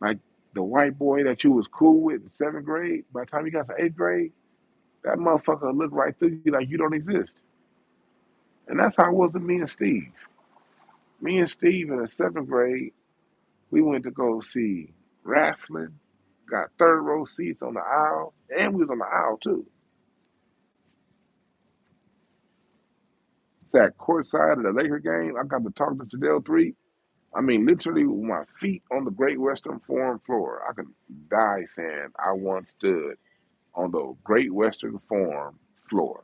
Like the white boy that you was cool with in seventh grade, by the time you got to eighth grade, that motherfucker looked right through you like you don't exist. And that's how it was with me and Steve. Me and Steve in the seventh grade, we went to go see wrestling, got third row seats on the aisle, and we was on the aisle too. Sat courtside at the Laker game. I got to talk to Sedell 3. I mean, literally with my feet on the Great Western Forum floor. I could die saying I once stood on the Great Western Forum floor.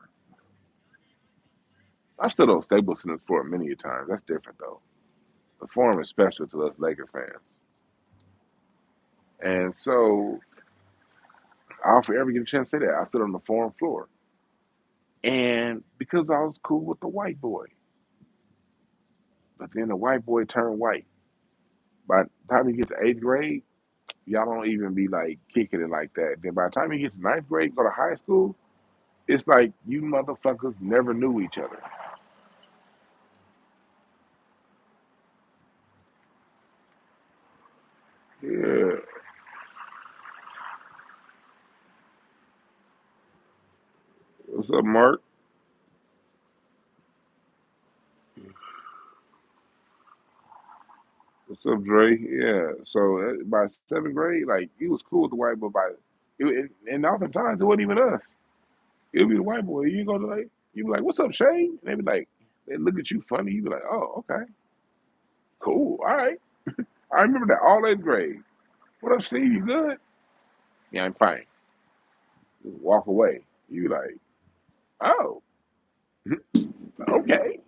I stood on Staples Center floor many a times. That's different though. The Forum is special to us Laker fans. And so I'll forever get a chance to say that. I stood on the Forum floor. And because I was cool with the white boy. But then the white boy turned white. By the time you get to eighth grade, y'all don't even be like kicking it like that. Then by the time you get to ninth grade, go to high school, it's like you motherfuckers never knew each other. Yeah. What's up, Mark? What's up, Dre? Yeah. So by seventh grade, like he was cool with the white boy. And oftentimes it wasn't even us. It would be the white boy. You go to like, you be like, "What's up, Shane?" And they be like, they look at you funny. You be like, "Oh, okay, cool, all right." I remember that all eighth grade. What up, Steve? You good? Yeah, I'm fine. Just walk away. You be like, "Oh, okay."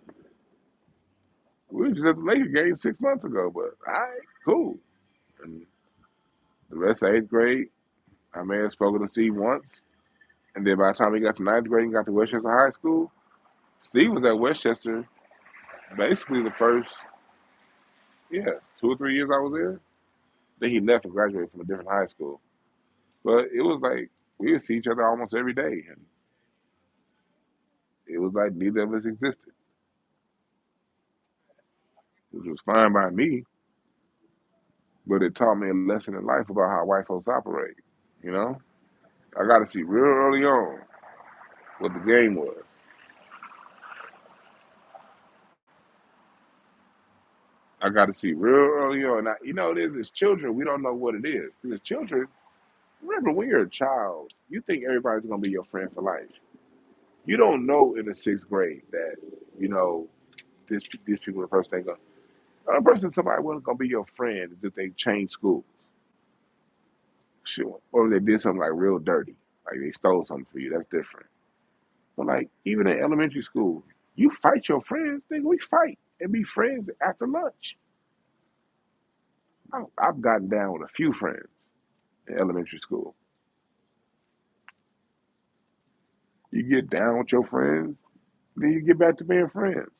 We were just at the Laker game 6 months ago, but all right, cool. And the rest of eighth grade, I may have spoken to Steve once. And then by the time we got to ninth grade and got to Westchester High School, Steve was at Westchester basically the first, yeah, 2 or 3 years I was there. Then he left and graduated from a different high school. But it was like we would see each other almost every day. And it was like neither of us existed, which was fine by me. But it taught me a lesson in life about how white folks operate. You know, I got to see real early on what the game was. I got to see real early on. Now, you know, it is as children, we don't know what it is. Because as children, remember, when you're a child, you think everybody's gonna be your friend for life. You don't know in the sixth grade that you know this these people the person ain't gonna a person somebody wasn't gonna be your friend is if they changed schools, sure, or they did something like real dirty, like they stole something for you. That's different. But like even in elementary school, you fight your friends. Nigga, we fight and be friends after lunch. I've gotten down with a few friends in elementary school. You get down with your friends, then you get back to being friends.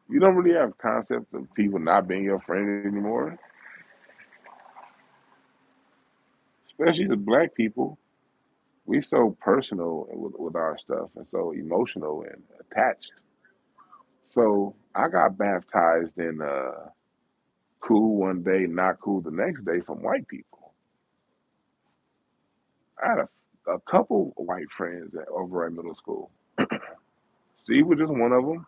You don't really have concept of people not being your friend anymore, especially the black people. We so personal with our stuff and so emotional and attached. So I got baptized in cool one day, not cool the next day from white people. I had a couple of white friends over at middle school. Steve was just one of them.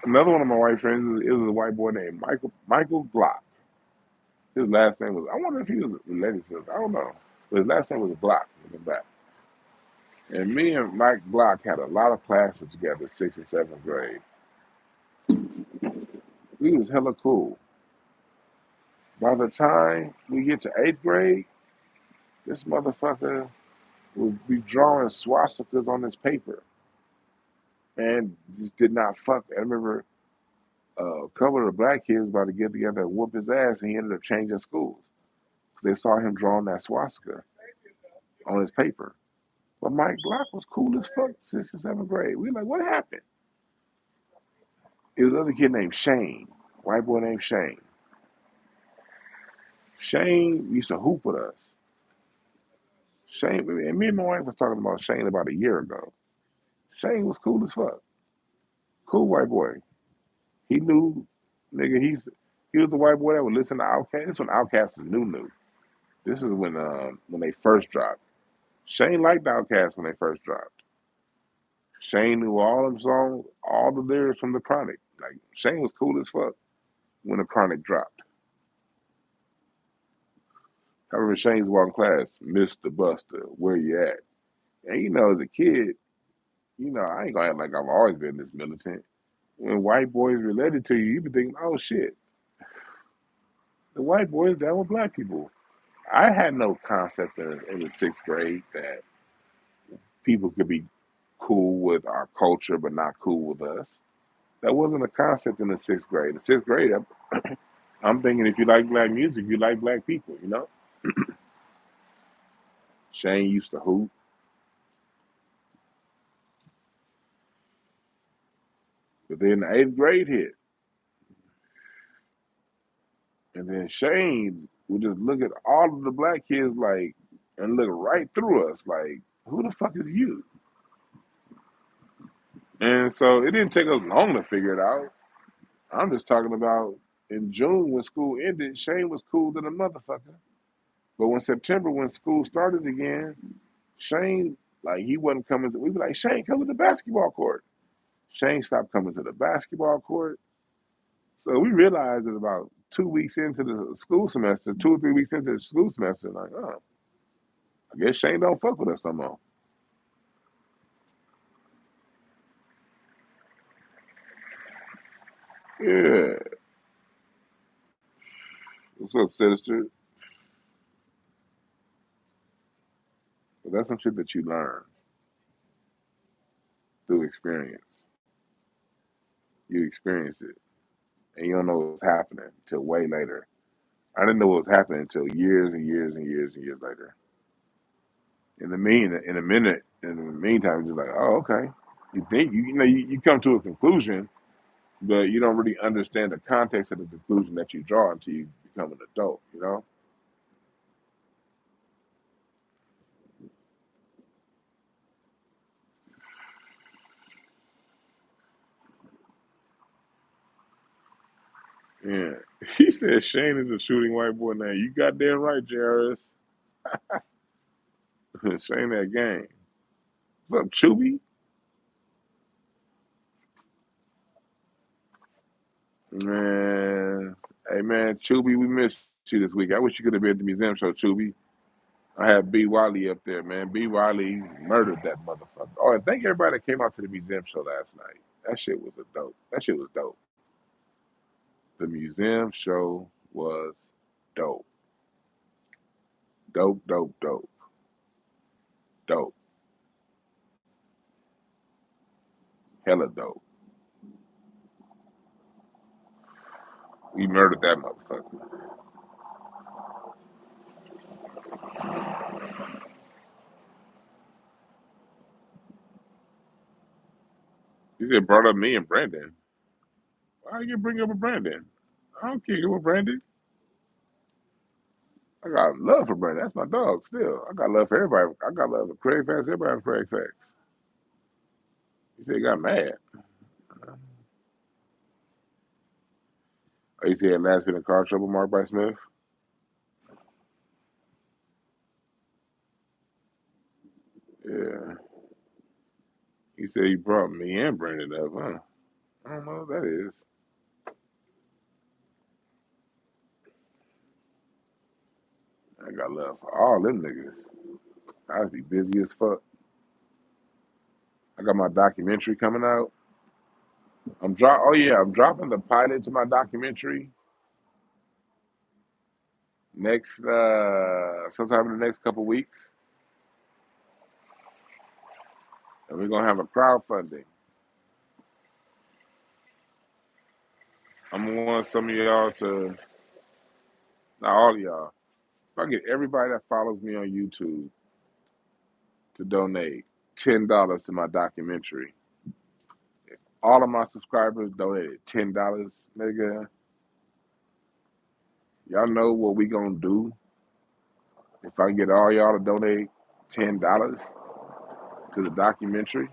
Another one of my white friends is a white boy named Michael Glock. His last name was, I wonder if he was related to us. I don't know. But his last name was Glock in the back. And me and Mike Glock had a lot of classes together, sixth and seventh grade. We was hella cool. By the time we get to eighth grade, this motherfucker would be drawing swastikas on his paper and just did not fuck. I remember a couple of the black kids about to get together and whoop his ass, and he ended up changing schools. They saw him drawing that swastika on his paper. But Mike Glock was cool as fuck sixth and seventh grade. We were like, what happened? It was another kid named Shane, white boy named Shane. Shane used to hoop with us. Shane, and me and my wife was talking about Shane about a year ago. Shane was cool as fuck. Cool white boy. He knew, nigga, he was the white boy that would listen to Outkast. This when Outkast was new. This is when they first dropped. Shane liked Outkast when they first dropped. Shane knew all them songs, all the lyrics from the Chronic. Like Shane was cool as fuck when the Chronic dropped. I remember Shane's walking class, Mr. Busta, where you at? And you know, as a kid, you know, I ain't gonna act like I've always been this militant. When white boys related to you, you be thinking, oh shit, the white boys down with black people. I had no concept in the sixth grade that people could be cool with our culture but not cool with us. That wasn't a concept in the sixth grade. The sixth grade, I'm thinking if you like black music, you like black people, you know? Shane used to hoop, but then the eighth grade hit. And then Shane would just look at all of the black kids like, and look right through us like, who the fuck is you? And so it didn't take us long to figure it out. I'm just talking about in June when school ended, Shane was cool than a motherfucker. But when September, when school started again, Shane, like, he wasn't coming. We be like, Shane, come to the basketball court. Shane stopped coming to the basketball court. So we realized that about 2 weeks into the school semester, 2 or 3 weeks into the school semester, like, oh, I guess Shane don't fuck with us no more. Yeah. What's up, sister? But that's some shit that you learn through experience. You experience it, and you don't know what's happening till way later. I didn't know what was happening until years and years and years and years later. In the meantime, you're just like, oh, okay. You think you come to a conclusion, but you don't really understand the context of the conclusion that you draw until you become an adult. You know? Yeah. He said Shane is a shooting white boy now. You goddamn right, JRS. Shane that game. What's up, Chubby? Man, hey man, Chubby, we missed you this week. I wish you could have been at the museum show, Chubby. I had B. Wiley up there, man. B. Wiley murdered that motherfucker. Oh, and thank everybody that came out to the museum show last night. That shit was a dope. That shit was dope. The museum show was dope. Dope, dope, dope. Dope. Hella dope. We murdered that motherfucker. He said brought up me and Brandon. Why you bring up a Brandon? I don't care with Brandon. I got love for Brandon. That's my dog still. I got love for everybody. I got love for Craig Facts. Everybody for Craig Facts. He said he got mad. Oh, he said last minute car trouble marked by Smith. Yeah. He said he brought me and Brandon up, huh? I don't know what that is. I got love for all them niggas. I be busy as fuck. I got my documentary coming out. I'm dropping the pilot to my documentary next sometime in the next couple weeks. And we're gonna have a crowdfunding. I'm gonna want some of y'all to, not all of y'all, if I get everybody that follows me on YouTube to donate $10 to my documentary. All of my subscribers donated $10, nigga. Y'all know what we gonna do if I get all y'all to donate $10 to the documentary?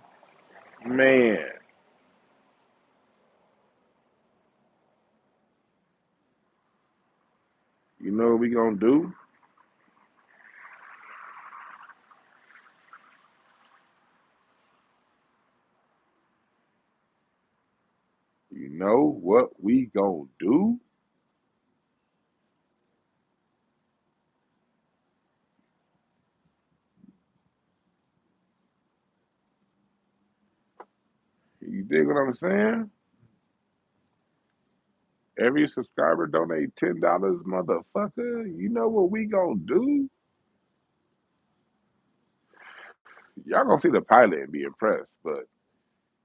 Man, you know what we gonna do? You know what we gonna do? You dig what I'm saying? Every subscriber donate $10, motherfucker. You know what we gonna do? Y'all gonna see the pilot and be impressed, but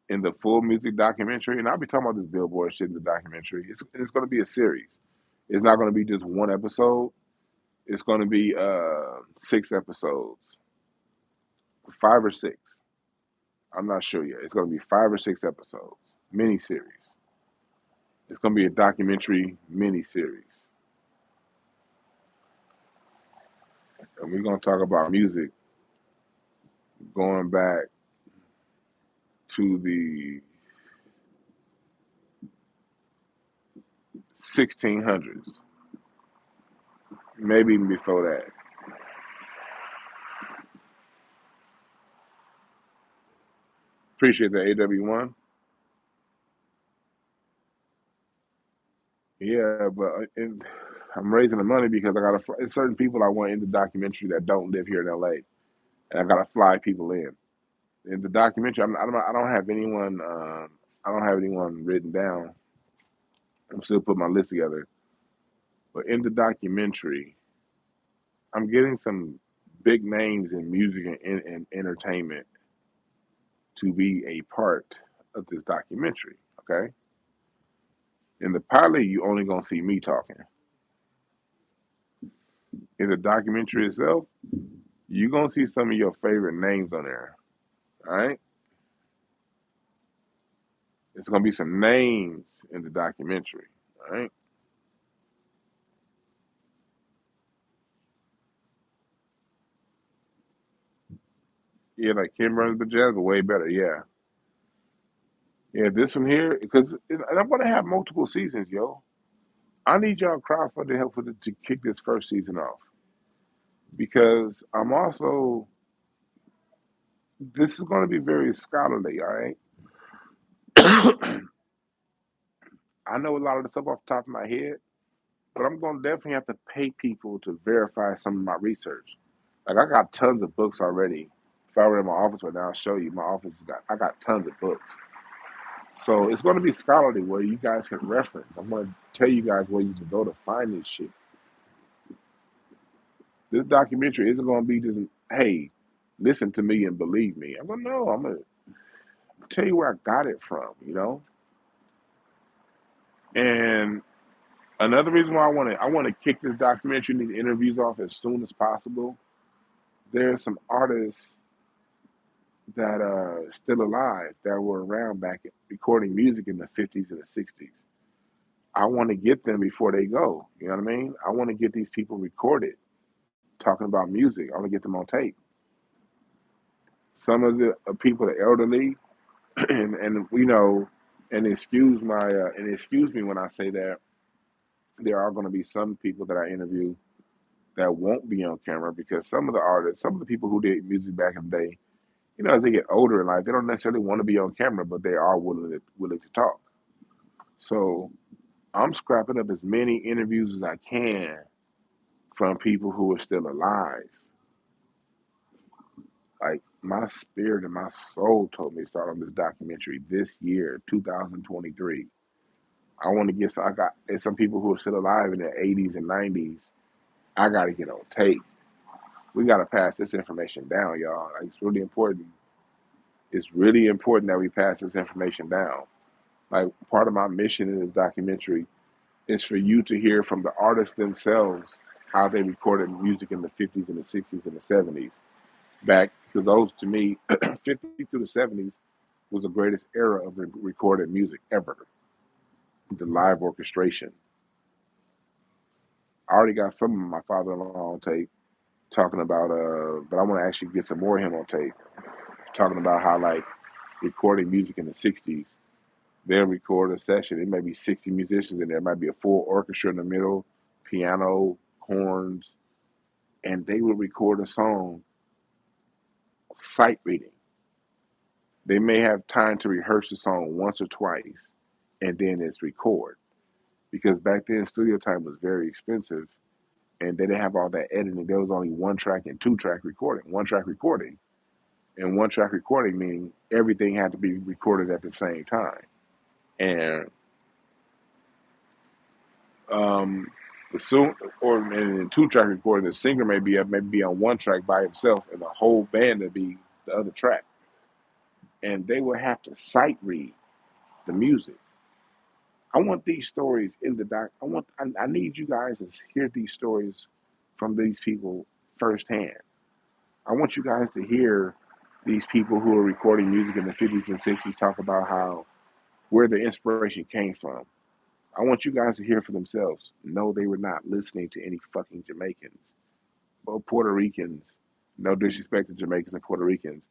in the full music documentary, and I'll be talking about this Billboard shit in the documentary. It's gonna be a series. It's not gonna be just one episode. It's gonna be 6 episodes, 5 or 6. I'm not sure yet. It's gonna be 5 or 6 episodes, mini series. It's gonna be a documentary mini series, and we're gonna talk about music going back to the 1600s, maybe even before that. Appreciate the AW1. Yeah, but I'm raising the money because I got to. It's certain people I want in the documentary that don't live here in LA, and I got to fly people in. In the documentary, I don't have anyone. I don't have anyone written down. I'm still putting my list together. But in the documentary, I'm getting some big names in music and entertainment to be a part of this documentary. Okay. In the pilot, you only gonna see me talking. In the documentary itself, you gonna see some of your favorite names on there. All right. It's gonna be some names in the documentary. All right. Yeah, like Kim Burns but Jazz, but way better. Yeah. Yeah, this one here, because and I'm gonna have multiple seasons, yo. I need y'all crowdfunding to help with it to kick this first season off because I'm also this is going to be very scholarly. All right, I know a lot of the stuff off the top of my head, but I'm going to definitely have to pay people to verify some of my research. Like I got tons of books already. If I were in my office right now, I'll show you my office. I got tons of books. So it's going to be scholarly where you guys can reference. I'm going to tell you guys where you can go to find this shit. This documentary isn't going to be just, hey, listen to me and believe me. I'm going to know. I'm going to tell you where I got it from, you know? And another reason why I want to kick this documentary and these interviews off as soon as possible. There's some artists that are still alive that were around back recording music in the 50s and the 60s. I want to get them before they go. You know what I mean? I want to get these people recorded talking about music. I want to get them on tape. Some of the people, the elderly, and you know, and excuse me when I say that there are going to be some people that I interview that won't be on camera because some of the artists, some of the people who did music back in the day, you know, as they get older in life, they don't necessarily want to be on camera, but they are willing to talk. So I'm scrapping up as many interviews as I can from people who are still alive. Like my spirit and my soul told me to start on this documentary this year, 2023. I want to get I got there's some people who are still alive in their 80s and 90s. I got to get on tape. We got to pass this information down, y'all. Like, it's really important. It's really important that we pass this information down. Like part of my mission in this documentary is for you to hear from the artists themselves how they recorded music in the 50s and the 60s and the 70s. Back because those to me, 50 through the 70s was the greatest era of recorded music ever. The live orchestration. I already got some of my father-in-law on tape talking about but I want to actually get some more of him on tape talking about how like recording music in the 60s. They'll record a session. It may be 60 musicians in there. It might be a full orchestra in the middle, piano, horns, and they will record a song sight reading. They may have time to rehearse the song once or twice, and then it's record. Because back then, studio time was very expensive, and they didn't have all that editing. There was only one track and two track recording. One track recording, and one track recording meaning everything had to be recorded at the same time. And um, the soon or in two track recording, the singer maybe be on one track by himself, and the whole band would be the other track. And they would have to sight read the music. I want these stories in the doc. I need you guys to hear these stories from these people firsthand. I want you guys to hear these people who are recording music in the 50s and 60s talk about how where the inspiration came from. I want you guys to hear for themselves. No, they were not listening to any fucking Jamaicans or Puerto Ricans. No disrespect to Jamaicans and Puerto Ricans.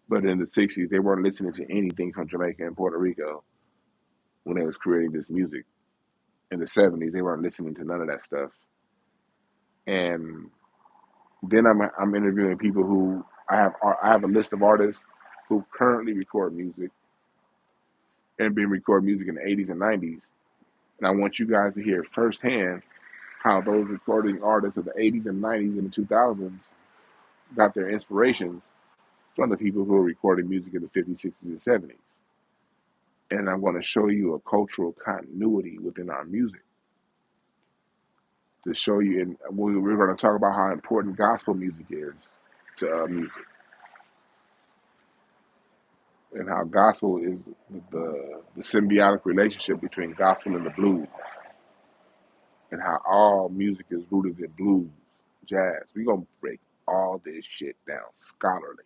But in the 60s, they weren't listening to anything from Jamaica and Puerto Rico when they was creating this music. in the 70s. They weren't listening to none of that stuff. And then I'm interviewing people who I have a list of artists who currently record music and been recording music in the 80s and 90s. And I want you guys to hear firsthand how those recording artists of the 80s and 90s and the 2000s got their inspirations from the people who are recording music in the 50s, 60s, and 70s. And I'm going to show you a cultural continuity within our music to show you. And we're going to talk about how important gospel music is to music, and how gospel is the symbiotic relationship between gospel and the blues, and how all music is rooted in blues, jazz. We're going to break all this shit down scholarly.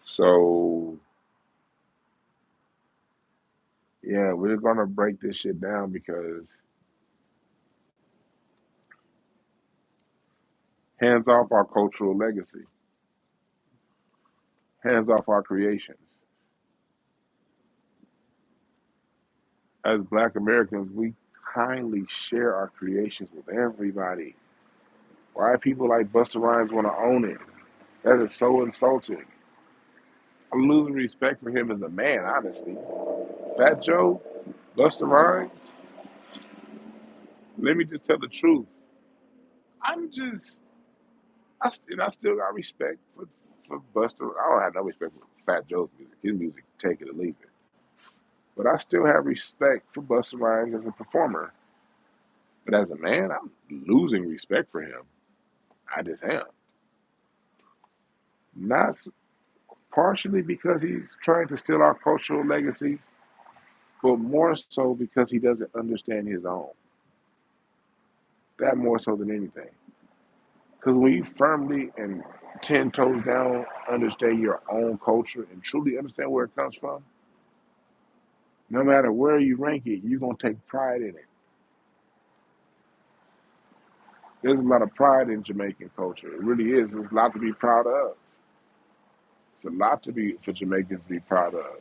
So, yeah, we're going to break this shit down because hands off our cultural legacy, hands off our creations. As Black Americans, we kindly share our creations with everybody. Why people like Busta Rhymes want to own it? That is so insulting. I'm losing respect for him as a man, honestly. Fat Joe, Busta Rhymes, let me just tell the truth. I'm just, I still got respect for Busta. I don't have no respect for Fat Joe's music. His music, take it or leave it. But I still have respect for Busta Rhymes as a performer. But as a man, I'm losing respect for him. I just am. Not partially because he's trying to steal our cultural legacy, but more so because he doesn't understand his own. That more so than anything. Because when you firmly and 10 toes down understand your own culture and truly understand where it comes from, no matter where you rank it, you're going to take pride in it. There's a lot of pride in Jamaican culture. It really is. There's a lot to be proud of. It's a lot to be for Jamaicans to be proud of.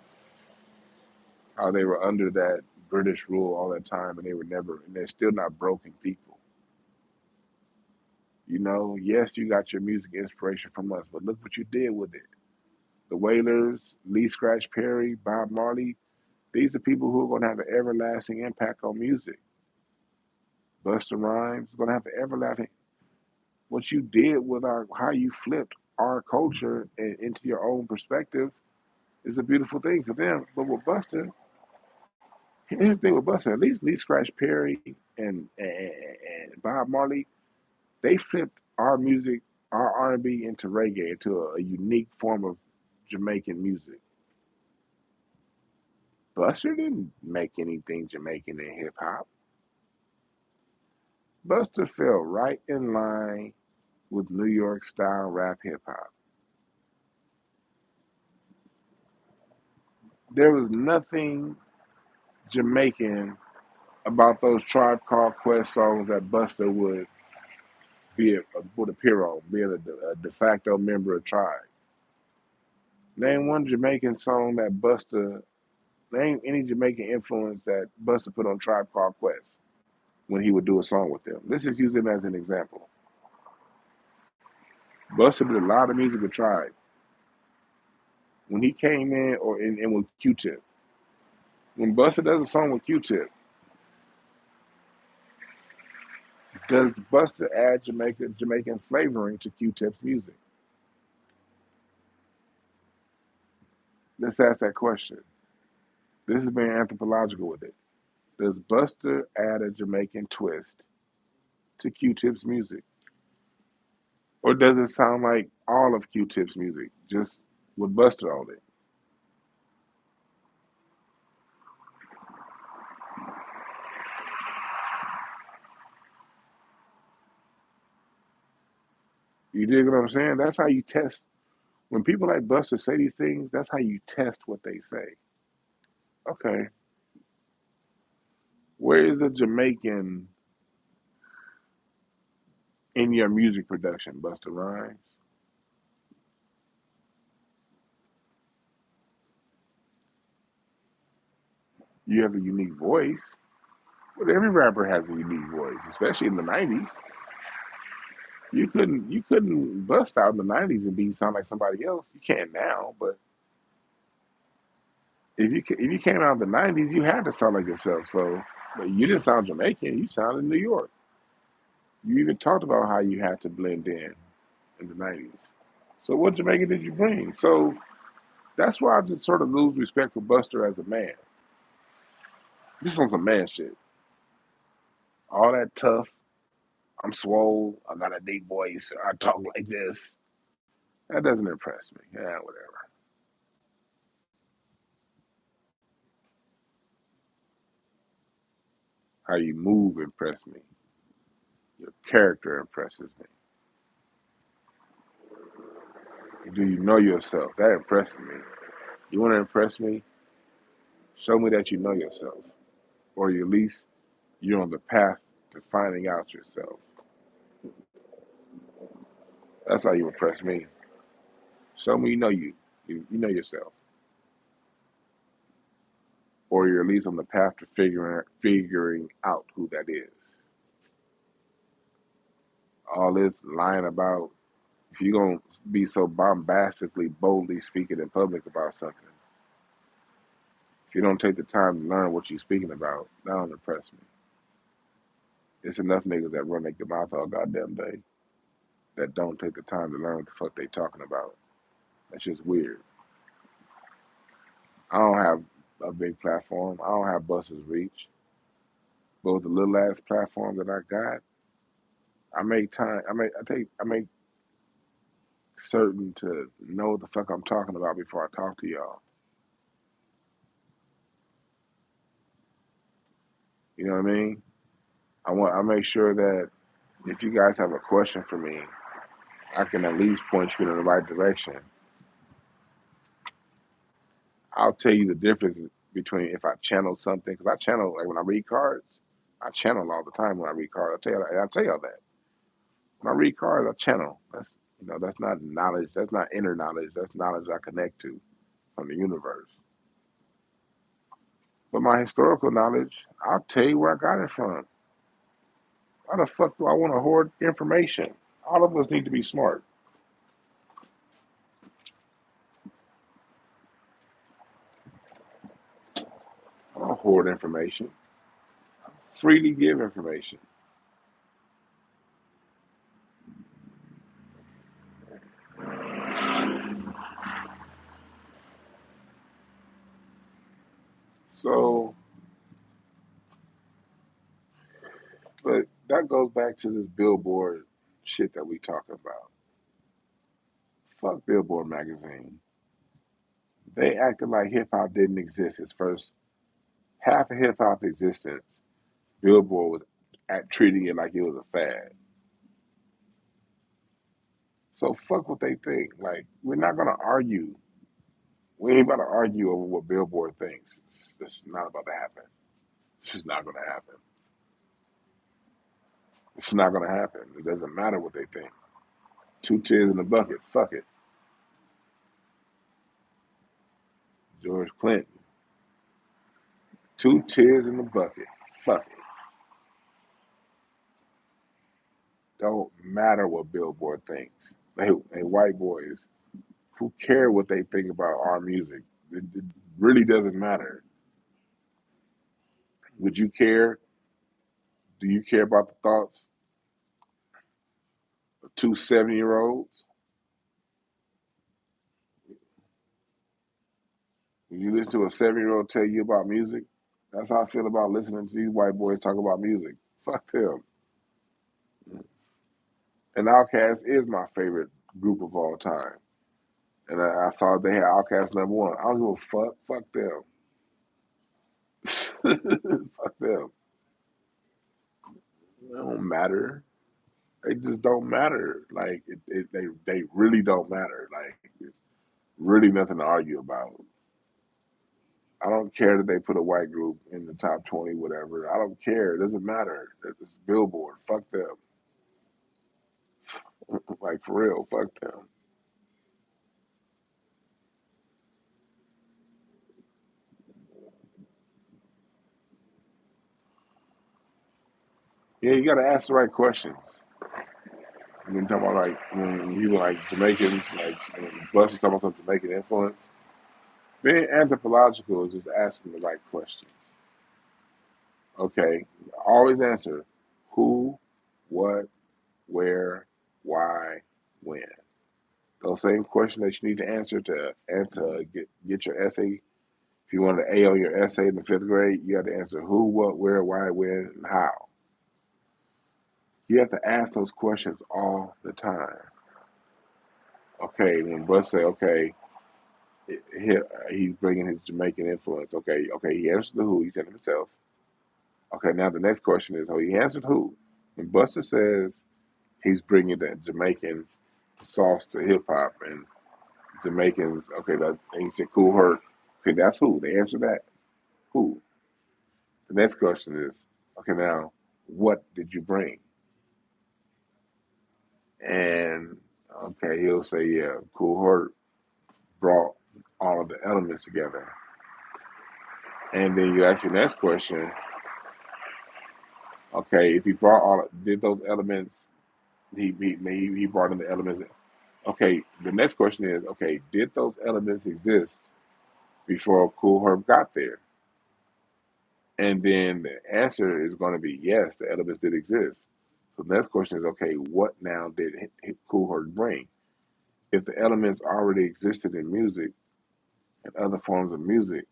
How they were under that British rule all that time and they were never, and they're still not broken people. You know, yes, you got your music inspiration from us, but look what you did with it. The Wailers, Lee Scratch Perry, Bob Marley, these are people who are going to have an everlasting impact on music. Busta Rhymes is going to have an everlasting. What you did with how you flipped our culture and into your own perspective is a beautiful thing for them. But with Busta, here's the thing with Busta, at least Lee Scratch Perry and Bob Marley, they flipped our music, our R&B into reggae, into a unique form of Jamaican music. Buster didn't make anything Jamaican in hip hop. Buster fell right in line with New York style rap hip hop. There was nothing Jamaican about those Tribe Called Quest songs that Buster would appear on, being a de facto member of Tribe. Name one Jamaican song that Buster, name any Jamaican influence that Buster put on Tribe Called Quest when he would do a song with them. Let's just use him as an example. Buster did a lot of music with Tribe. When he came in, and with Q-Tip. When Buster does a song with Q-Tip, does Buster add Jamaican flavoring to Q-Tip's music? Let's ask that question. This is being anthropological with it. Does Buster add a Jamaican twist to Q-Tip's music? Or does it sound like all of Q-Tip's music, just with Buster on it? You dig what I'm saying? That's how you test. When people like Buster say these things, that's how you test what they say. Okay, where is the Jamaican in your music production, Buster Rhymes? You have a unique voice, but every rapper has a unique voice, especially in the '90s. You couldn't bust out in the '90s and be sound like somebody else. You can now, but if you came out in the '90s, you had to sound like yourself. So, but you didn't sound Jamaican. You sounded New York. You even talked about how you had to blend in the '90s. So, what Jamaican did you bring? So that's why I just sort of lose respect for Buster as a man. This on some man shit. All that tough. I'm swole. I got a deep voice. I talk like this. That doesn't impress me. Yeah, whatever. How you move impresses me. Your character impresses me. Do you know yourself? That impresses me. You want to impress me? Show me that you know yourself, or at least you're on the path to finding out yourself. That's how you impress me. Show me you know you know yourself, or you're at least on the path to figuring out who that is. All this lying about, if you're gonna be so bombastically, boldly speaking in public about something, if you don't take the time to learn what you're speaking about, that don't impress me. It's enough niggas that run their mouth all goddamn day that don't take the time to learn what the fuck they talking about. That's just weird. I don't have a big platform. I don't have Buster's reach. But with the little ass platform that I got, I make time. I make certain to know what the fuck I'm talking about before I talk to y'all. You know what I mean? I make sure that if you guys have a question for me, I can at least point you in the right direction. I'll tell you the difference between if I channel something, because I channel, like when I read cards, I channel all the time when I read cards. I'll tell y'all that. When I read cards, I channel. That's not knowledge. That's not inner knowledge. That's knowledge I connect to from the universe. But my historical knowledge, I'll tell you where I got it from. Why the fuck do I want to hoard information? All of us need to be smart. I don't hoard information. Freely give information. So, but that goes back to this Billboard shit that we talking about. Fuck Billboard magazine. They acted like hip hop didn't exist. Its first half of hip hop existence, Billboard was treating it like it was a fad. So fuck what they think. Like we're not gonna argue. We ain't about to argue over what Billboard thinks. It's not about to happen. It's just not gonna happen. It's not gonna happen. It doesn't matter what they think. Two tears in the bucket. Fuck it. George Clinton. Two tears in the bucket. Fuck it. Don't matter what Billboard thinks. They white boys who care what they think about our music. It really doesn't matter. Would you care? Do you care about the thoughts of two 7 year olds? Would you listen to a 7 year old tell you about music? That's how I feel about listening to these white boys talk about music. Fuck them. And Outkast is my favorite group of all time. And I saw they had Outkast #1. I don't give a fuck. Fuck them. Fuck them. They don't matter. They just don't matter. Like they really don't matter. Like it's really nothing to argue about. I don't care that they put a white group in the top 20, whatever. I don't care. It doesn't matter. It's Billboard. Fuck them. Like for real. Fuck them. Yeah, you got to ask the right questions. When you talk about like when people like Jamaicans, like when Busta talking about some Jamaican influence, being anthropological is just asking the right questions. Okay, always answer who, what, where, why, when. Those same questions that you need to answer get your essay. If you want an A on your essay in the fifth grade, you have to answer who, what, where, why, when, and how. You have to ask those questions all the time. Okay, when Bus say, okay, he's bringing his Jamaican influence. Okay, he answered the who, he said it himself. Okay, now the next question is, oh, he answered who? When Buster says he's bringing that Jamaican sauce to hip hop and Jamaicans, okay, that, and he said Cool Herc. Okay, that's who. They answer that. Who? The next question is, okay, now, what did you bring? And, okay, he'll say, yeah, Cool Herc brought all of the elements together. And then you ask your next question, okay, if he brought did those elements, he brought in the elements. Okay, the next question is, okay, did those elements exist before Cool Herc got there? And then the answer is going to be yes, the elements did exist. So the next question is, okay, what now did Cool Herc bring? If the elements already existed in music and other forms of music,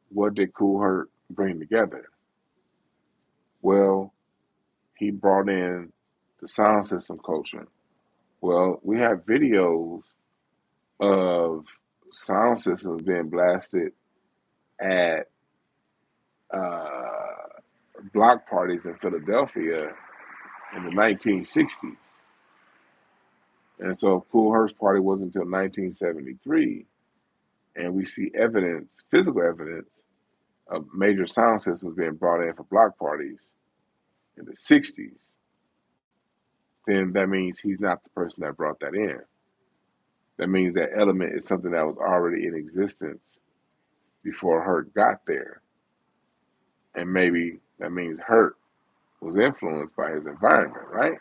what did Cool Herc bring together? Well, he brought in the sound system culture. Well, we have videos of sound systems being blasted at uh, block parties in Philadelphia in the 1960s. And so Cool Herc's party wasn't until 1973. And we see evidence, physical evidence, of major sound systems being brought in for block parties in the 60s. Then that means he's not the person that brought that in. That means that element is something that was already in existence before Herc got there. And maybe that means Herc was influenced by his environment, right?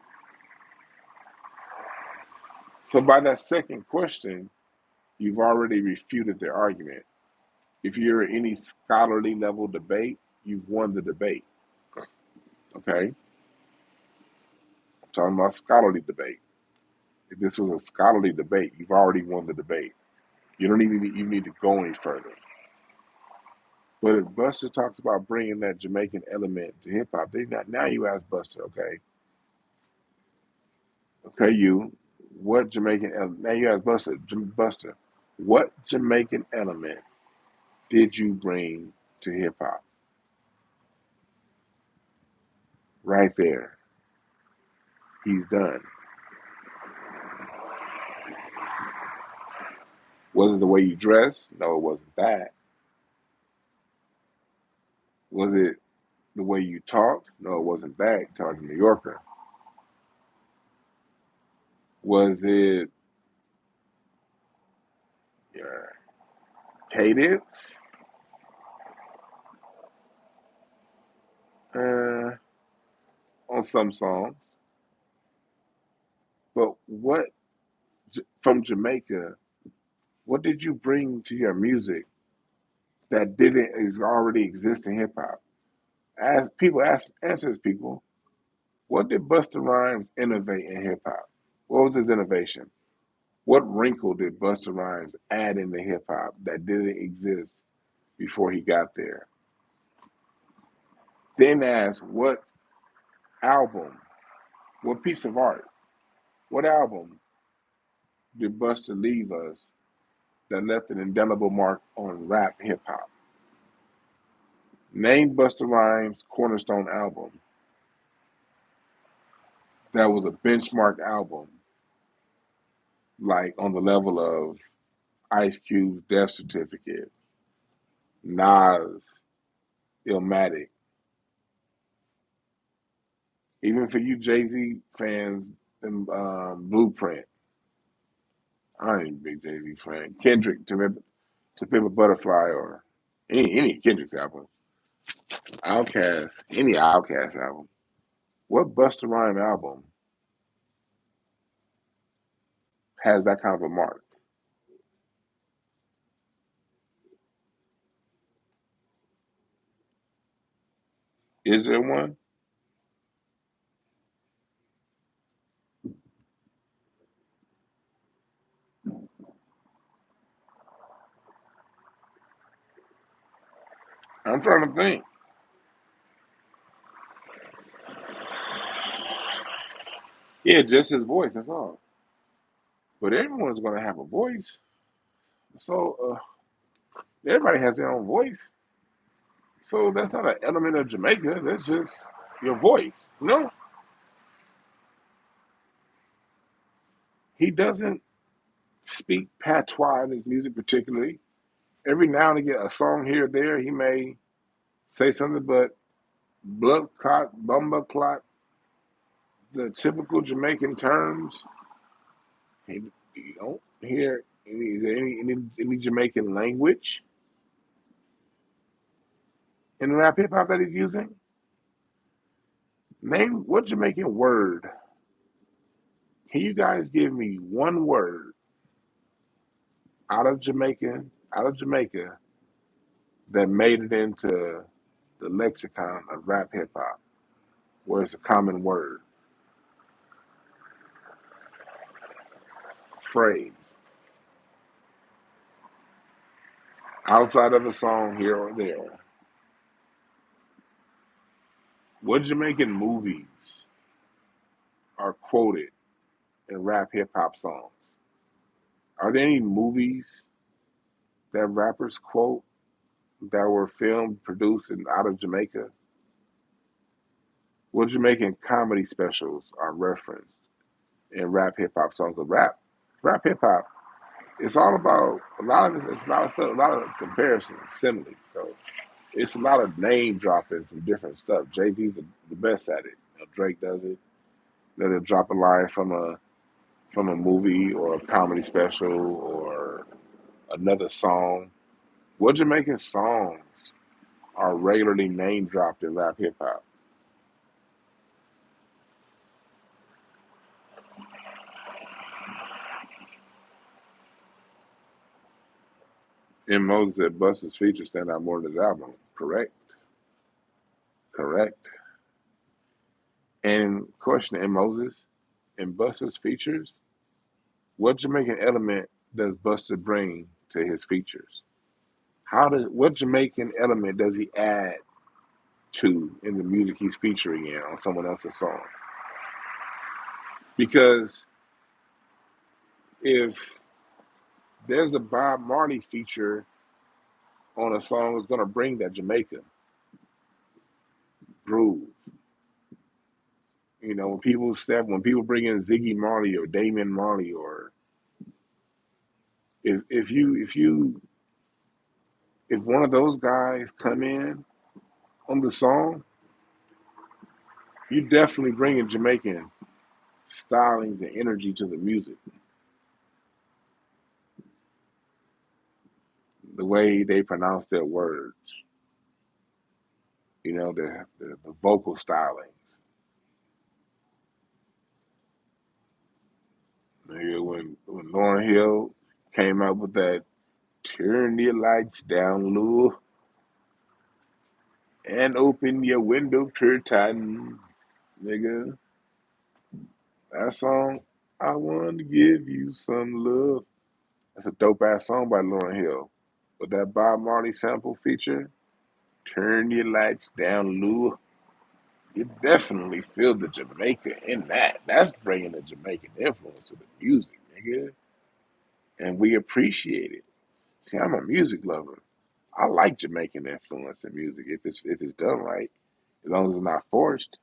So by that second question, you've already refuted their argument. If you're in any scholarly level debate, you've won the debate. Okay? I'm talking about scholarly debate. If this was a scholarly debate, you've already won the debate. You don't even need to go any further. But if Buster talks about bringing that Jamaican element to hip hop, now you ask Buster, okay, what Jamaican element? Now you ask Buster, what Jamaican element did you bring to hip hop? Right there, he's done. Was it the way you dress? No, it wasn't that. Was it the way you talked? No, it wasn't that. You talked to New Yorker. Was it your cadence? Uh, on some songs. But what from Jamaica? What did you bring to your music that didn't already exist in hip hop? Answers people. What did Busta Rhymes innovate in hip hop? What was his innovation? What wrinkle did Busta Rhymes add into hip hop that didn't exist before he got there? Then ask what album, what piece of art, what album did Busta leave us that left an indelible mark on rap hip hop? Name Busta Rhymes' cornerstone album that was a benchmark album, like on the level of Ice Cube's Death Certificate, Nas, Illmatic. Even for you Jay-Z fans, Blueprint. I ain't a big Jay-Z fan. Kendrick, to Pimp a Butterfly, or any Kendrick album. Outkast, any Outkast album. What Busta Rhyme album has that kind of a mark? Is there one? I'm trying to think. Yeah, just his voice. That's all. But everyone's gonna have a voice. So everybody has their own voice. So that's not an element of Jamaica. That's just your voice. No, he doesn't speak patois in his music particularly. Every now and again, a song here or there, he may say something, but blood clot, bumba clot, the typical Jamaican terms, you don't hear any, is there any Jamaican language in rap hip hop that he's using? Name what Jamaican word. Can you guys give me one word out of Jamaica that made it into the lexicon of rap hip hop, where it's a common word, phrase, outside of a song here or there? What Jamaican movies are quoted in rap hip hop songs? Are there any movies that rappers quote that were filmed, produced, and out of Jamaica? What Jamaican comedy specials are referenced in rap hip hop songs? Of rap hip hop, it's all about a lot of it's a lot of comparisons, similes. So it's a lot of name dropping from different stuff. Jay Z's the best at it. You know, Drake does it. Then they'll drop a line from a movie or a comedy special or another song. What Jamaican songs are regularly name dropped in rap hip hop? In Moses that Busta's features stand out more than his album. Correct. Correct. And question in Moses, in Busta's features, what Jamaican element does Busta bring to his features? What Jamaican element does he add to in the music he's featuring in on someone else's song? Because if there's a Bob Marley feature on a song, it's gonna bring that Jamaica groove. You know, when people bring in Ziggy Marley or Damian Marley, or if one of those guys come in on the song, you definitely bringing Jamaican stylings and energy to the music. The way they pronounce their words, you know, the vocal stylings. Nigga, when Lauren Hill came out with that "Turn your lights down low and open your window curtain," nigga, that song, "I want to give you some love." That's a dope ass song by Lauren Hill. But that Bob Marley sample feature, "Turn your lights down low," you definitely feel the Jamaica in that. That's bringing the Jamaican influence to the music, nigga. And we appreciate it. See, I'm a music lover. I like Jamaican influence in music if it's done right, as long as it's not forced.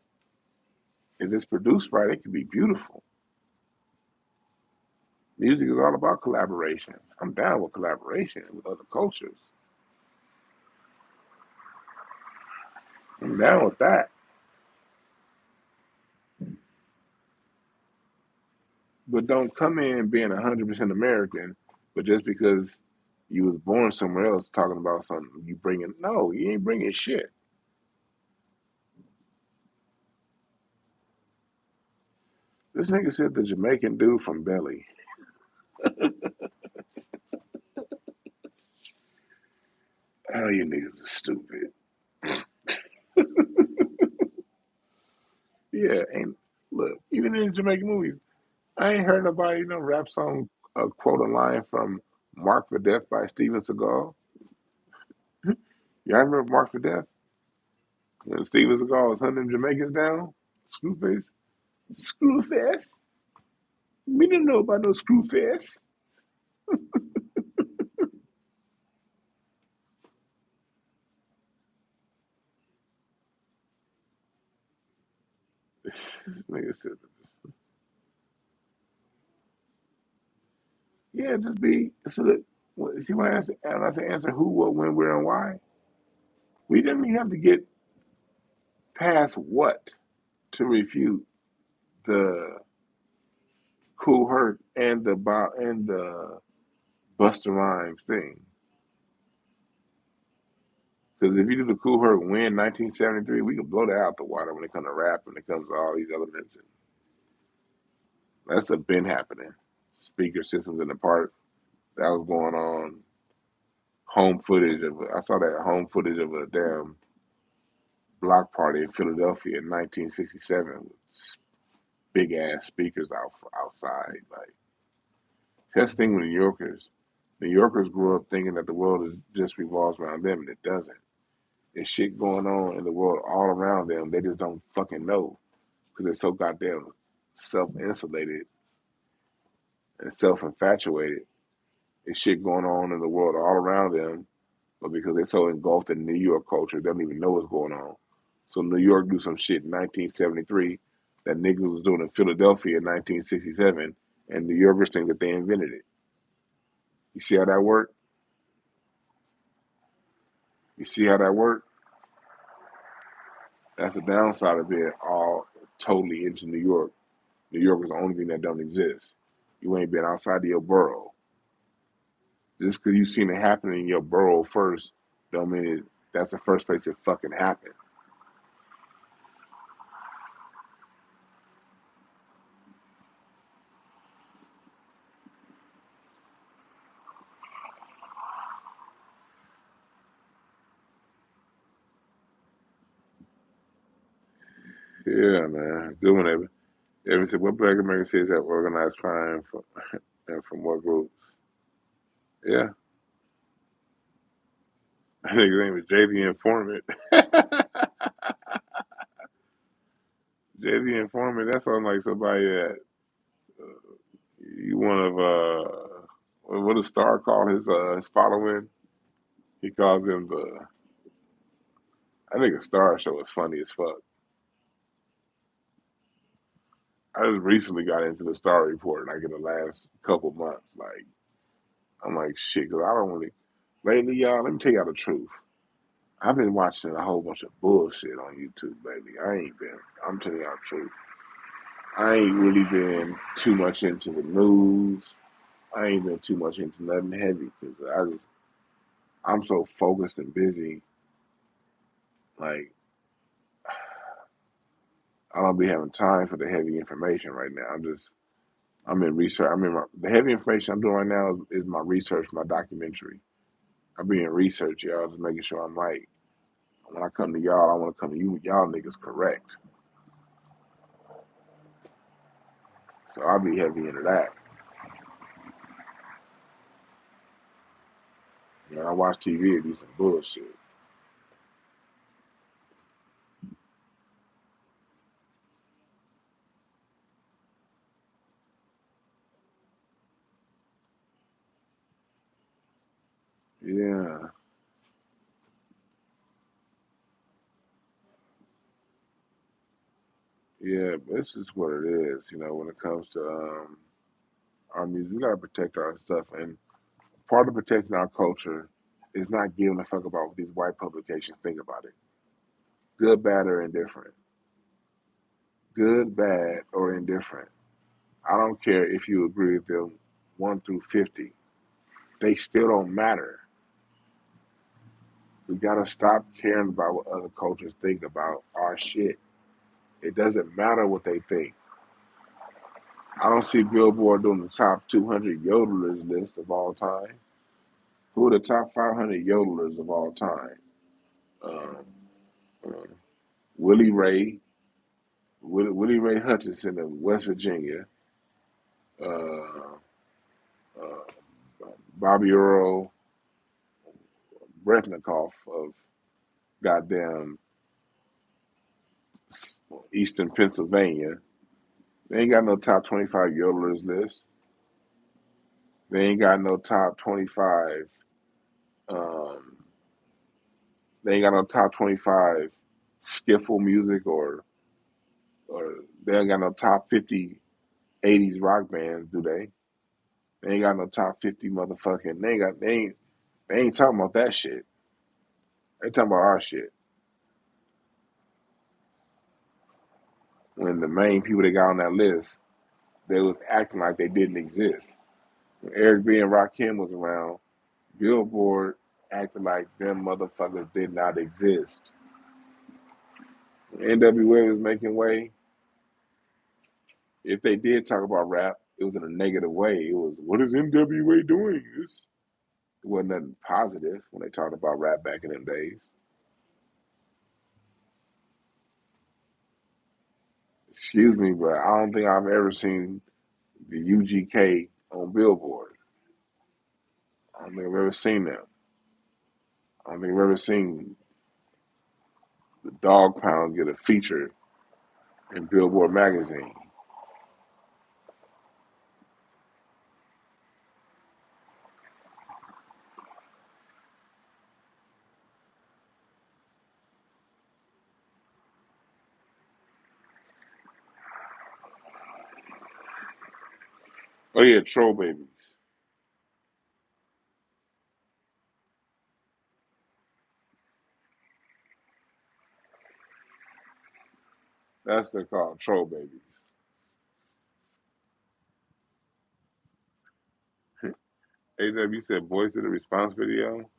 If it's produced right, it can be beautiful. Music is all about collaboration. I'm down with collaboration with other cultures. I'm down with that. But don't come in being 100% American, but just because you was born somewhere else talking about something you bringing. No, you ain't bringing shit. This nigga said the Jamaican dude from Belly. Oh, you niggas are stupid. Yeah, ain't look, even in Jamaican movies, I ain't heard nobody, rap song quote a line from Mark for Death by Steven Seagal. Y'all remember Mark for Death? When Steven Seagal was hunting them Jamaicans down? Screwface? Screwface? We didn't know about no Screwface. This nigga said, yeah, just be, so that, if you want to answer, and I say answer who, what, when, where, and why, we didn't even have to get past what to refute the Cool Herc and the Busta Rhymes thing. Because if you do the Cool Herc win 1973, we can blow that out the water when it comes to rap, when it comes to all these elements. And that's been happening. Speaker systems in the park, that was going on. Home footage of I saw that home footage of a damn block party in Philadelphia in 1967 with big ass speakers outside. Like that's the thing with New Yorkers. New Yorkers grew up thinking that the world just revolves around them, and it doesn't. There's shit going on in the world all around them. They just don't fucking know because they're so goddamn self-insulated and self-infatuated. There's shit going on in the world all around them, but because they're so engulfed in New York culture, they don't even know what's going on. So New York do some shit in 1973 that niggas was doing in Philadelphia in 1967, and New Yorkers think that they invented it. You see how that worked? You see how that worked? That's the downside of being all totally into New York. New York is the only thing that don't exist. You ain't been outside of your borough. Just because you seen it happen in your borough first, don't mean that's the first place it fucking happened. Yeah, man. Good one, Evan. Evan said, what Black American cities have organized crime and from what groups? Yeah. I think his name is JD Informant. JD Informant, that sounds like somebody that you one of what does Star call his following? He calls him the I think a Star show is funny as fuck. I just recently got into the Star Report like in the last couple months. Like I'm like shit, cause I don't really lately, y'all. Let me tell y'all the truth. I've been watching a whole bunch of bullshit on YouTube lately. I ain't been. I'm telling y'all the truth. I ain't really been too much into the news. I ain't been too much into nothing heavy because I'm so focused and busy. Like I don't be having time for the heavy information right now. I'm in research. The heavy information I'm doing right now is my research, my documentary. I'm being research, y'all, just making sure I'm right. When I come to y'all, I want to come to you, y'all niggas correct. So I'll be heavy into that. When I watch TV, it be some bullshit. Yeah, yeah, but it's just what it is. When it comes to our music, we gotta protect our stuff, and part of protecting our culture is not giving a fuck about what these white publications think about it. Good, bad, or indifferent. Good, bad, or indifferent. I don't care if you agree with them 1 through 50. They still don't matter. We gotta stop caring about what other cultures think about our shit. It doesn't matter what they think. I don't see Billboard doing the top 200 yodelers list of all time. Who are the top 500 yodelers of all time? Um, uh, Willie Ray, Willie Ray Hutchinson of West Virginia, uh, Bobby Earl Brethnikoff of goddamn Eastern Pennsylvania. They ain't got no top 25 yodelers list. They ain't got no top 25. Um, they ain't got no top 25 skiffle music or they ain't got no top 50 '80s rock bands, do they? They ain't got no top 50 motherfucking. They ain't talking about that shit. They talking about our shit. When the main people that got on that list, they was acting like they didn't exist. When Eric B and Rakim was around, Billboard acted like them motherfuckers did not exist. When NWA was making way, if they did talk about rap, it was in a negative way. It was, what is NWA doing? It wasn't nothing positive when they talked about rap back in them days. Excuse me, but I don't think I've ever seen the UGK on Billboard. I don't think I've ever seen them. I don't think I've ever seen the Dog Pound get a feature in Billboard magazine. Oh yeah, Troll Babies. That's they're called Troll Babies. AW said voice to the response video.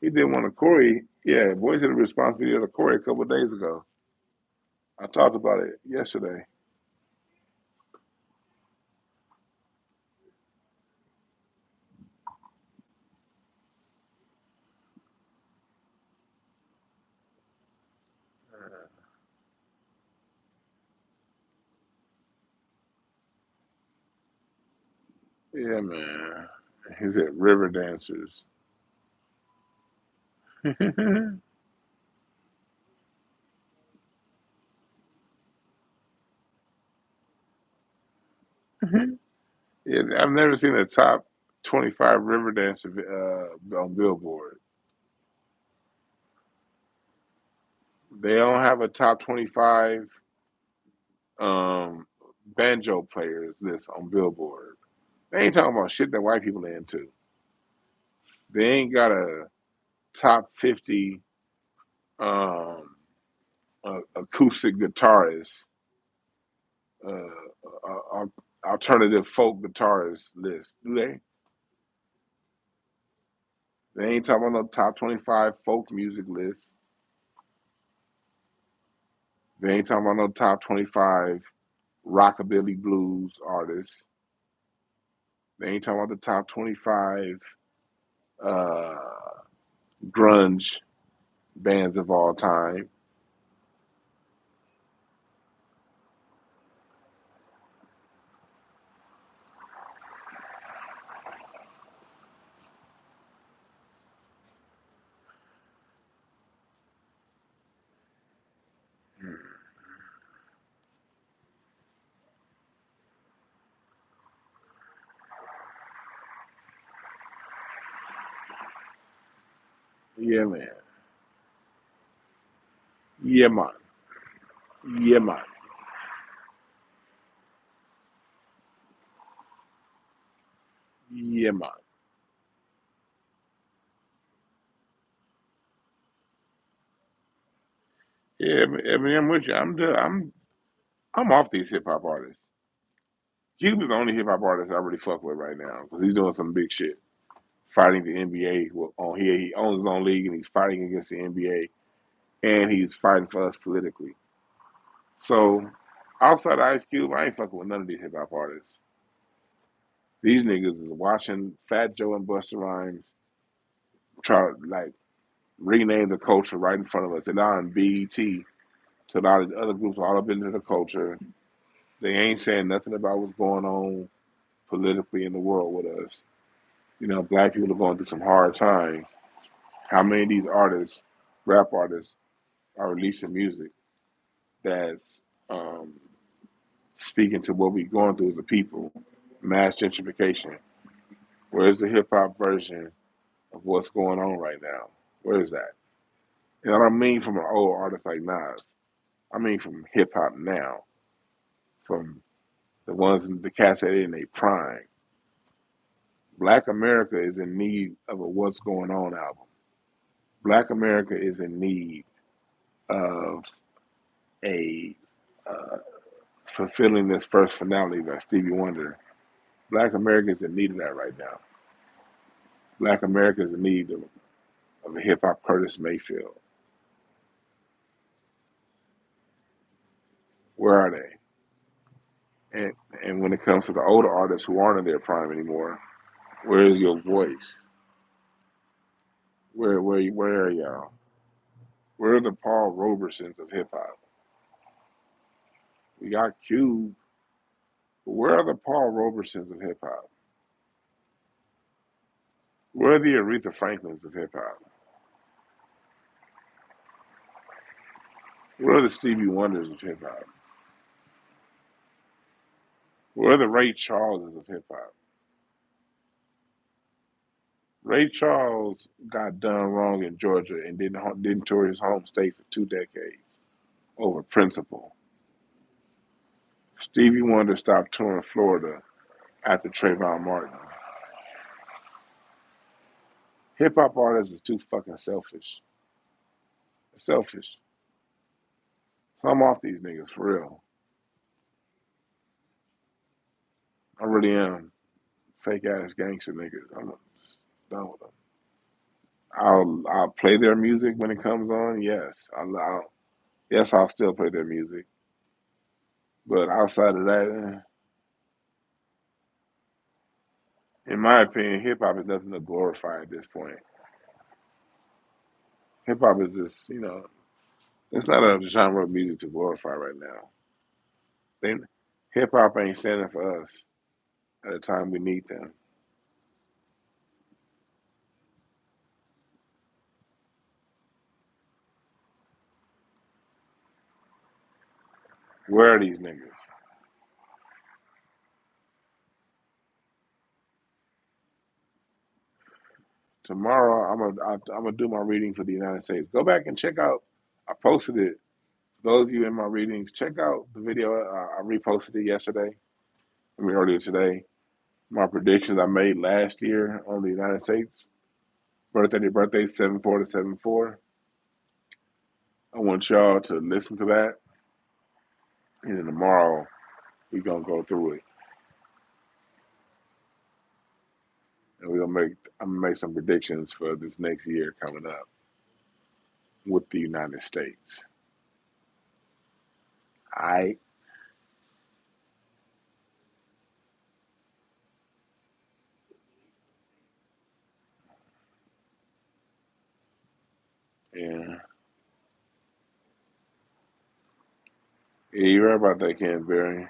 He did one of Corey. Yeah, voice to the response video to Corey a couple of days ago. I talked about it yesterday. Yeah, man. He's at River Dancers. Yeah, I've never seen a top 25 River Dancer on Billboard. They don't have a top 25 um, banjo players list on Billboard. They ain't talking about shit that white people are into. They ain't got a top 50 um, acoustic guitarist, alternative folk guitarist list, do they? They ain't talking about no top 25 folk music list. They ain't talking about no top 25 rockabilly blues artists. They ain't talking about the top 25 uh, grunge bands of all time. Yeah, man. Yeah, man. Yeah, man. Yeah, man. Yeah, I mean, I'm with you. I'm off these hip hop artists. Cuba's the only hip hop artist I really fuck with right now because he's doing some big shit, fighting the NBA. On here, he owns his own league and he's fighting against the NBA, and he's fighting for us politically. So outside of Ice Cube, I ain't fucking with none of these hip hop artists. These niggas is watching Fat Joe and Busta Rhymes try to like rename the culture right in front of us. They're now in BET to a lot of the other groups all up into the culture. They ain't saying nothing about what's going on politically in the world with us. You know, black people are going through some hard times. How many of these artists, rap artists, are releasing music that's speaking to what we're going through as a people? Mass gentrification. Where's the hip hop version of what's going on right now? Where is that? And I don't mean from an old artist like Nas. I mean from hip hop now, from the ones in the cats that are in their prime. Black America is in need of a What's Going On album. Black America is in need of a uh, fulfilling this first finale by Stevie Wonder. Black America is in need of that right now. Black America is in need of a hip hop Curtis Mayfield. Where are they? And and when it comes to the older artists who aren't in their prime anymore, where is your voice? Where are y'all? Where are the Paul Robersons of hip hop? We got Cube, but where are the Paul Robersons of hip hop? Where are the Aretha Franklins of hip hop? Where are the Stevie Wonders of hip hop? Where are the Ray Charleses of hip hop? Ray Charles got done wrong in Georgia and didn't tour his home state for 2 decades over principle. Stevie Wonder stopped touring Florida after Trayvon Martin. Hip hop artists is too fucking selfish. Selfish. So I'm off these niggas for real. I really am. Fake ass gangster niggas. I'm just done with them. I'll play their music when it comes on. Yes, I'll still play their music. But outside of that, in my opinion, hip hop is nothing to glorify at this point. Hip hop is just, it's not a genre of music to glorify right now. Then hip hop ain't standing for us at the time we need them. Where are these niggas? Tomorrow, I'm gonna do my reading for the United States. Go back and check out. I posted it. Those of you in my readings, check out the video. I reposted it yesterday. I mean earlier today. My predictions I made last year on the United States birthday 7-4 to 7-4. I want y'all to listen to that, and then tomorrow we're gonna go through it, and I'm gonna make some predictions for this next year coming up with the United States. I yeah. Yeah, you're right about that, Canterbury.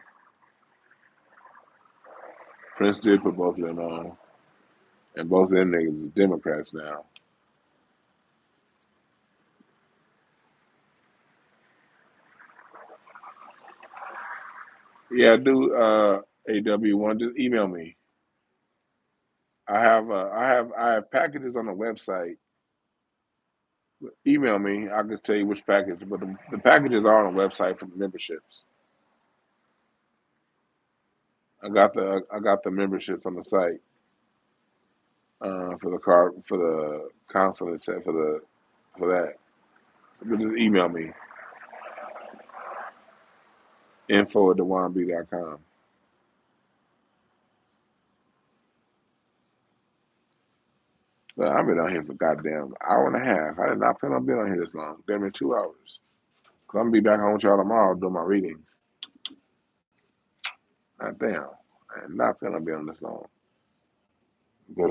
Prince did put both of them on, and both of them niggas is Democrats now. Yeah, do AW1. Just email me. I have packages on the website. Email me. I can tell you which package, but the packages are on the website for the memberships. I got the memberships on the site for the car for the console and set for that. So just email me info@dwannb.com. But I've been on here for goddamn hour and a half. I did not plan on being on here this long. Damn near 2 hours. I'm going to be back home with y'all tomorrow doing my readings. God damn. I am not going to be on this long. But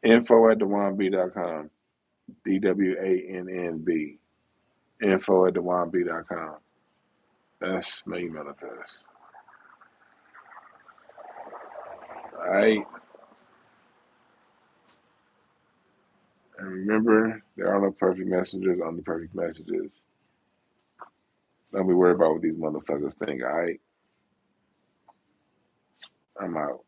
info at DwannB.com. DWANNB. Info at DwannB.com. That's my email address. Alright. And remember, there are no perfect messengers, only perfect messages. Don't be worried about what these motherfuckers think, alright? I'm out.